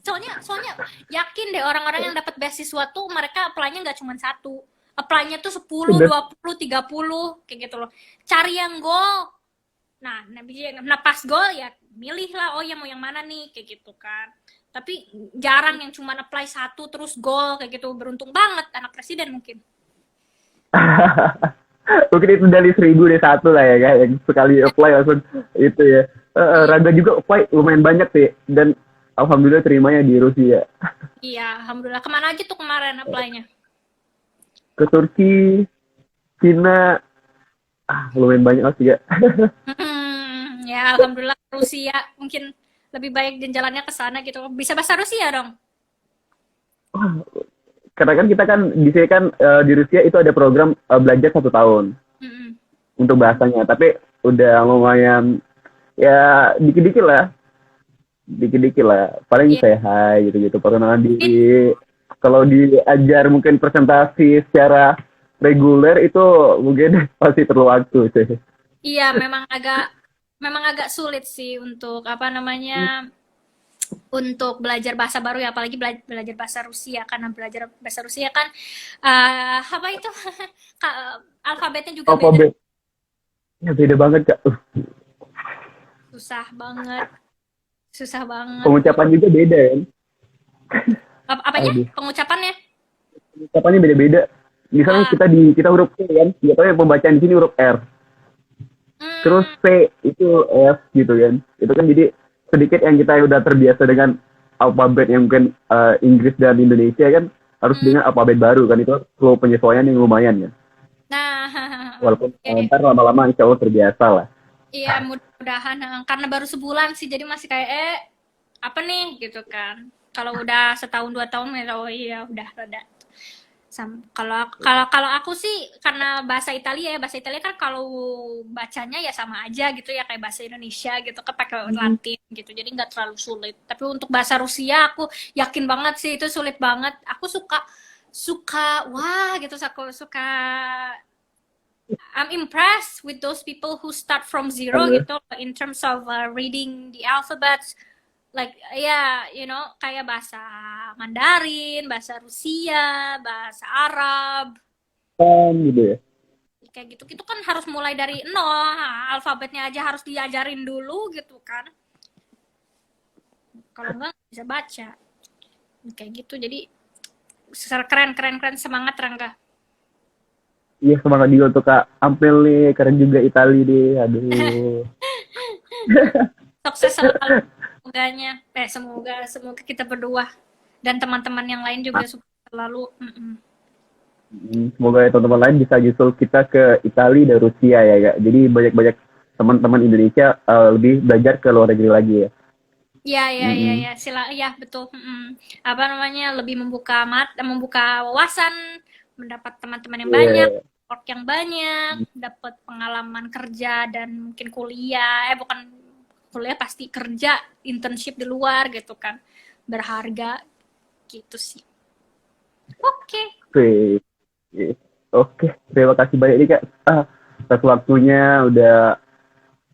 A: Soalnya yakin deh orang-orang yang dapat beasiswa tuh mereka apply-nya nggak cuma satu. Apply-nya tuh 10,
B: Udah.
A: 20, 30 kayak gitu loh. Cari yang goal. Nah, pas goal ya milih lah, oh ya mau yang mana nih kayak gitu kan. Tapi jarang yang cuma apply satu terus goal kayak gitu. Beruntung banget anak presiden mungkin.
B: Mungkin itu dari 1000 deh satu lah ya kak, yang sekali apply langsung itu ya. Raga juga apply lumayan banyak sih, dan alhamdulillah terimanya di Rusia.
A: Iya, alhamdulillah. Kemana aja tuh kemarin apply-nya?
B: Ke Turki, Cina, lumayan banyak lah sih kak.
A: Ya alhamdulillah Rusia mungkin lebih baik dan jalannya ke sana gitu. Bisa bahasa Rusia dong.
B: Karena kan kita kan di sini kan di Rusia itu ada program belajar 1 tahun
A: Mm-mm.
B: untuk bahasanya, tapi udah lumayan ya dikit-dikit lah, paling
A: Iya.
B: saya hai gitu-gitu perkenalan diri. Kalau diajar mungkin presentasi secara reguler itu mungkin pasti perlu waktu sih.
A: Iya, memang agak sulit sih untuk apa namanya untuk belajar bahasa baru ya, apalagi belajar bahasa Rusia karena belajar bahasa Rusia kan apa itu alfabetnya juga beda,
B: Alfabet ya beda banget kak.
A: susah banget, susah banget.
B: Pengucapan juga beda kan.
A: Apanya?
B: Aduh,
A: Pengucapannya?
B: pengucapannya beda-beda. Misalnya
A: Ah,
B: kita huruf C kan, biasanya pembacaan di sini huruf R. Terus
A: hmm,
B: C itu F gitu kan. Itu kan jadi sedikit yang kita udah terbiasa dengan alfabet yang mungkin Inggris dan Indonesia kan, harus
A: hmm.
B: dengan alfabet baru kan, itu perlu penyesuaian yang lumayan ya.
A: Nah,
B: Walaupun
A: oke.
B: ntar lama-lama insya Allah terbiasa lah.
A: Iya, mudah-mudahan karena baru sebulan sih, jadi masih kayak apa nih gitu kan. Kalau udah setahun 2 tahun, ya oh iya udah rada. Kalau kalau kalau aku sih karena bahasa Italia kan kalau bacanya ya sama aja gitu ya kayak bahasa Indonesia gitu kan pakai Latin gitu, jadi nggak terlalu sulit. Tapi untuk bahasa Rusia aku yakin banget sih itu sulit banget. Aku suka suka wah gitu, aku suka I'm impressed with those people who start from zero gitu in terms of reading the alphabets, like ya kayak bahasa Mandarin, bahasa Rusia, bahasa Arab
B: Kan gitu ya.
A: kayak gitu. Itu kan harus mulai dari nol, alfabetnya aja harus diajarin dulu gitu kan. Kalau enggak nggak bisa baca kayak gitu. Jadi keren semangat Rangga.
B: Iya, semangat juga untuk Kak Ampel nih, keren juga Itali deh, aduh.
A: Sukses selalu semoga semoga kita berdua dan teman-teman yang lain juga sukses selalu.
B: Semoga ya teman-teman lain bisa nyusul kita ke Itali dan Rusia ya Kak. Jadi banyak-banyak teman-teman Indonesia lebih belajar ke luar negeri lagi ya.
A: Ya betul. Apa namanya, lebih membuka wawasan, mendapat teman-teman yang banyak,
B: Iya.
A: network yang banyak, dapat pengalaman kerja dan mungkin kuliah, bukan kuliah pasti kerja, internship di luar gitu kan, berharga gitu sih. Oke.
B: Oke. Oke, terima kasih banyak nih Kak. Atas waktunya udah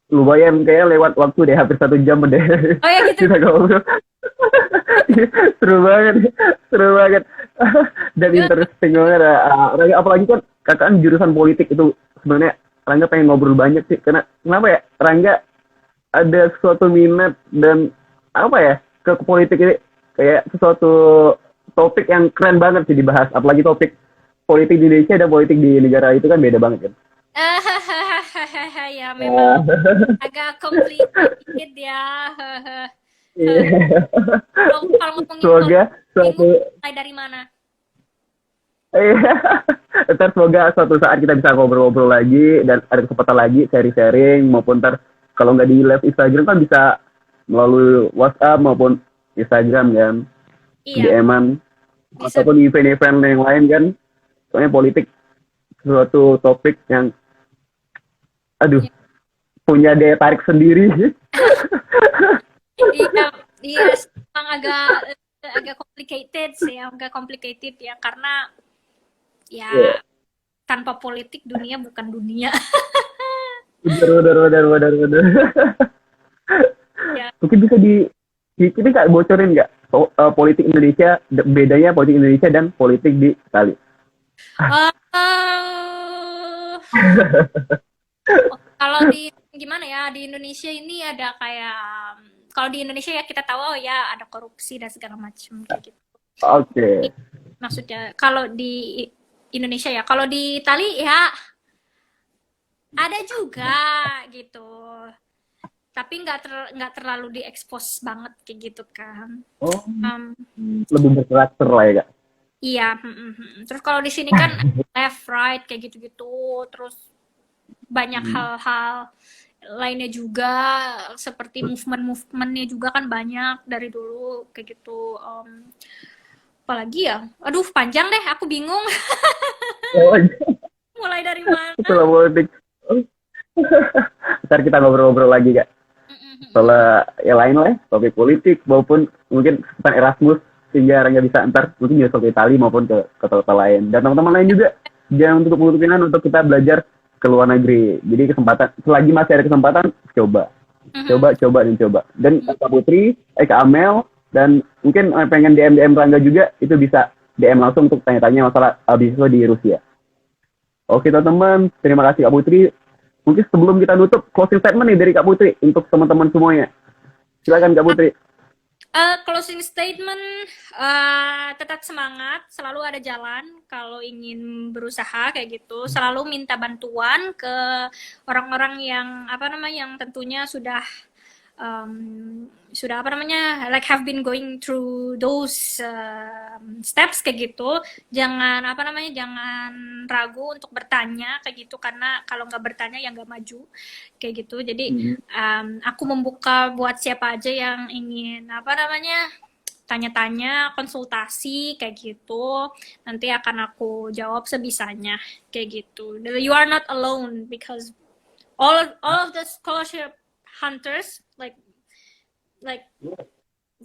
B: lumayan kayak lewat waktu deh, hampir 1 jam deh.
A: Oh ya gitu.
B: Kita ngobrol. seru banget. Dan interesting banget. Rangga, apalagi kan kakak kan jurusan politik itu sebenarnya Rangga pengen ngobrol banyak sih. Karena kenapa ya? Rangga ada suatu minat dan apa ya ke politik ini kayak sesuatu topik yang keren banget sih dibahas. Apalagi topik politik di Indonesia dan politik di negara itu kan beda banget kan.
A: Ya memang agak complicated ya. Kalau ngomongin
B: Semoga
A: bingung
B: suatu
A: mulai dari mana?
B: ntar semoga suatu saat kita bisa ngobrol-ngobrol lagi dan ada kesempatan lagi sharing-sharing, maupun ntar kalau nggak di live Instagram kan bisa melalui WhatsApp maupun Instagram kan,
A: Iya,
B: DM-an
A: bisa.
B: ataupun event-event yang lain kan. Soalnya politik suatu topik yang aduh punya daya tarik sendiri.
A: Iya, iya, emang agak complicated sih, agak complicated ya karena ya
B: Iya.
A: tanpa politik dunia bukan dunia.
B: Bener.
A: Ya.
B: Mungkin bisa ini nggak bocorin nggak politik Indonesia, bedanya politik Indonesia dan politik di Itali?
A: Eh, kalau di gimana ya di Indonesia ini ada kayak kalau di Indonesia ya kita tahu oh ya ada korupsi dan segala macam kayak gitu.
B: Oke.
A: Maksudnya kalau di Indonesia ya, kalau di Itali ya ada juga gitu. Tapi nggak terlalu diekspos banget kayak gitu kan.
B: Oh,
A: Um,
B: lebih berkarakter lah ya kak.
A: iya, terus kalau di sini kan left right kayak gitu-gitu, terus banyak hal-hal lainnya juga seperti movement-movementnya juga kan banyak dari dulu kayak gitu. Apalagi ya, aduh panjang deh, aku bingung
B: Oh,
A: mulai dari mana.
B: setelah politik. Ntar kita ngobrol-ngobrol lagi kak. Soalnya ya lain lah, topik politik maupun mungkin tentang Erasmus sehingga Rangga bisa ntar mungkin juga ke Itali maupun ke kota-kota lain dan teman-teman lain juga jangan untuk kemungkinan untuk kita belajar ke luar negeri. Jadi kesempatan selagi masih ada kesempatan coba dan Kak Putri, Kak Amel dan mungkin pengen DM Rangga juga itu bisa DM langsung untuk tanya-tanya masalah beasiswa di Rusia. Oke teman-teman, terima kasih Kak Putri. Mungkin sebelum kita nutup, closing statement nih dari Kak Putri untuk teman-teman semuanya. Silakan Kak Putri.
A: Closing statement, tetap semangat, selalu ada jalan kalau ingin berusaha kayak gitu. Selalu minta bantuan ke orang-orang yang yang tentunya sudah like have been going through those steps kayak gitu. Jangan jangan ragu untuk bertanya kayak gitu karena kalau nggak bertanya ya nggak maju kayak gitu. Jadi aku membuka buat siapa aja yang ingin tanya-tanya, konsultasi kayak gitu. Nanti akan aku jawab sebisanya kayak gitu. You are not alone because all of the scholarship hunters like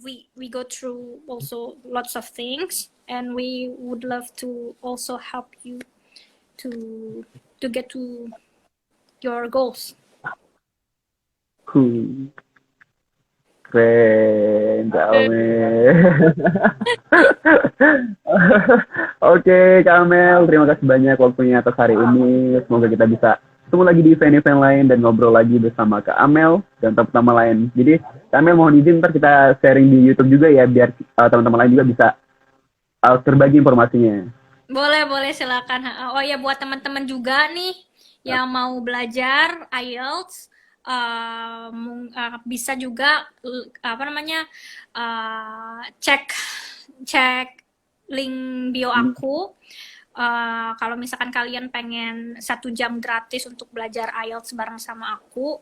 A: we go through also lots of things and we would love to also help you to get to your goals.
B: Keren, Kak Amel. Oke, Kak Amel, terima kasih banyak waktunya atas hari ini. Semoga kita bisa ketemu lagi di event-event lain dan ngobrol lagi bersama Kak Amel dan teman-teman lain. Jadi, Kak Amel mohon izin ntar kita sharing di YouTube juga ya, biar teman-teman lain juga bisa berbagi informasinya.
A: Boleh silakan. Oh ya buat teman-teman juga nih yang mau belajar IELTS bisa juga cek link bio aku. Kalau misalkan kalian pengen 1 jam gratis untuk belajar IELTS bareng sama aku,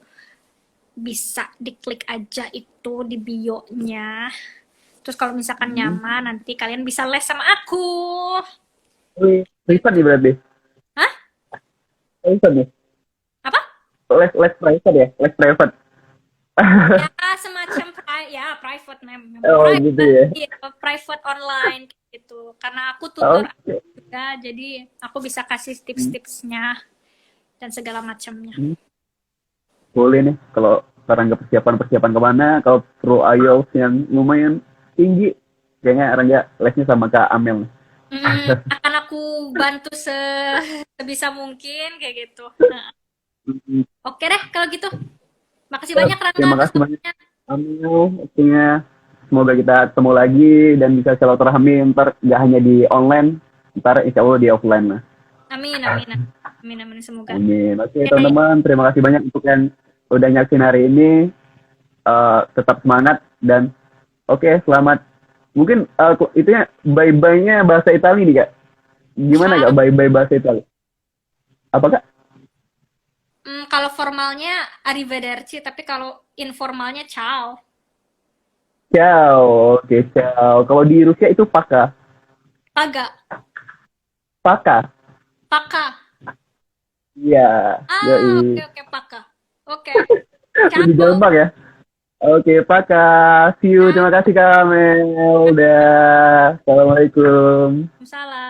A: bisa diklik aja itu di bio-nya. Terus kalau misalkan nyaman, nanti kalian bisa les sama aku.
B: Private nih berarti?
A: Hah?
B: Private nih?
A: Apa?
B: Les private ya? Les private?
A: Ya, semacam private memang.
B: Oh, gitu ya?
A: Iya, private online gitu. Karena aku tutor juga, jadi aku bisa kasih tips-tipsnya dan segala macamnya.
B: Boleh nih, kalau Rangga persiapan kemana, kalau perlu IELTS yang lumayan tinggi, kayaknya Rangga lesnya sama Kak Amel.
A: Akan aku bantu sebisa mungkin kayak gitu. Nah. Oke deh kalau gitu. Makasih banyak Rangga.
B: Terima kasih banyak Amel, waktunya. Semoga kita ketemu lagi dan bisa silaturahmi ntar nggak hanya di online, ntar insya Allah di offline lah.
A: Amin semoga.
B: Amin. Oke teman-teman, terima kasih banyak untuk yang udah nyaksin hari ini. Tetap semangat dan oke, selamat. Mungkin itunya bye-bye-nya bahasa Itali nih Kak. Gimana Kak bye-bye bahasa Itali? Apa Kak?
A: Kalau formalnya arrivederci, tapi kalau informalnya ciao.
B: Ciao, oke ciao. Kalau di Rusia itu paka.
A: Paga.
B: Paka.
A: Paka.
B: Iya.
A: Oke paka. Oke.
B: Lebih
A: Ciao.
B: gampang ya. Oke, Pak Kak. See you.
A: Ciao.
B: Terima kasih Kak Mel. Udah. Assalamualaikum.
A: Salam.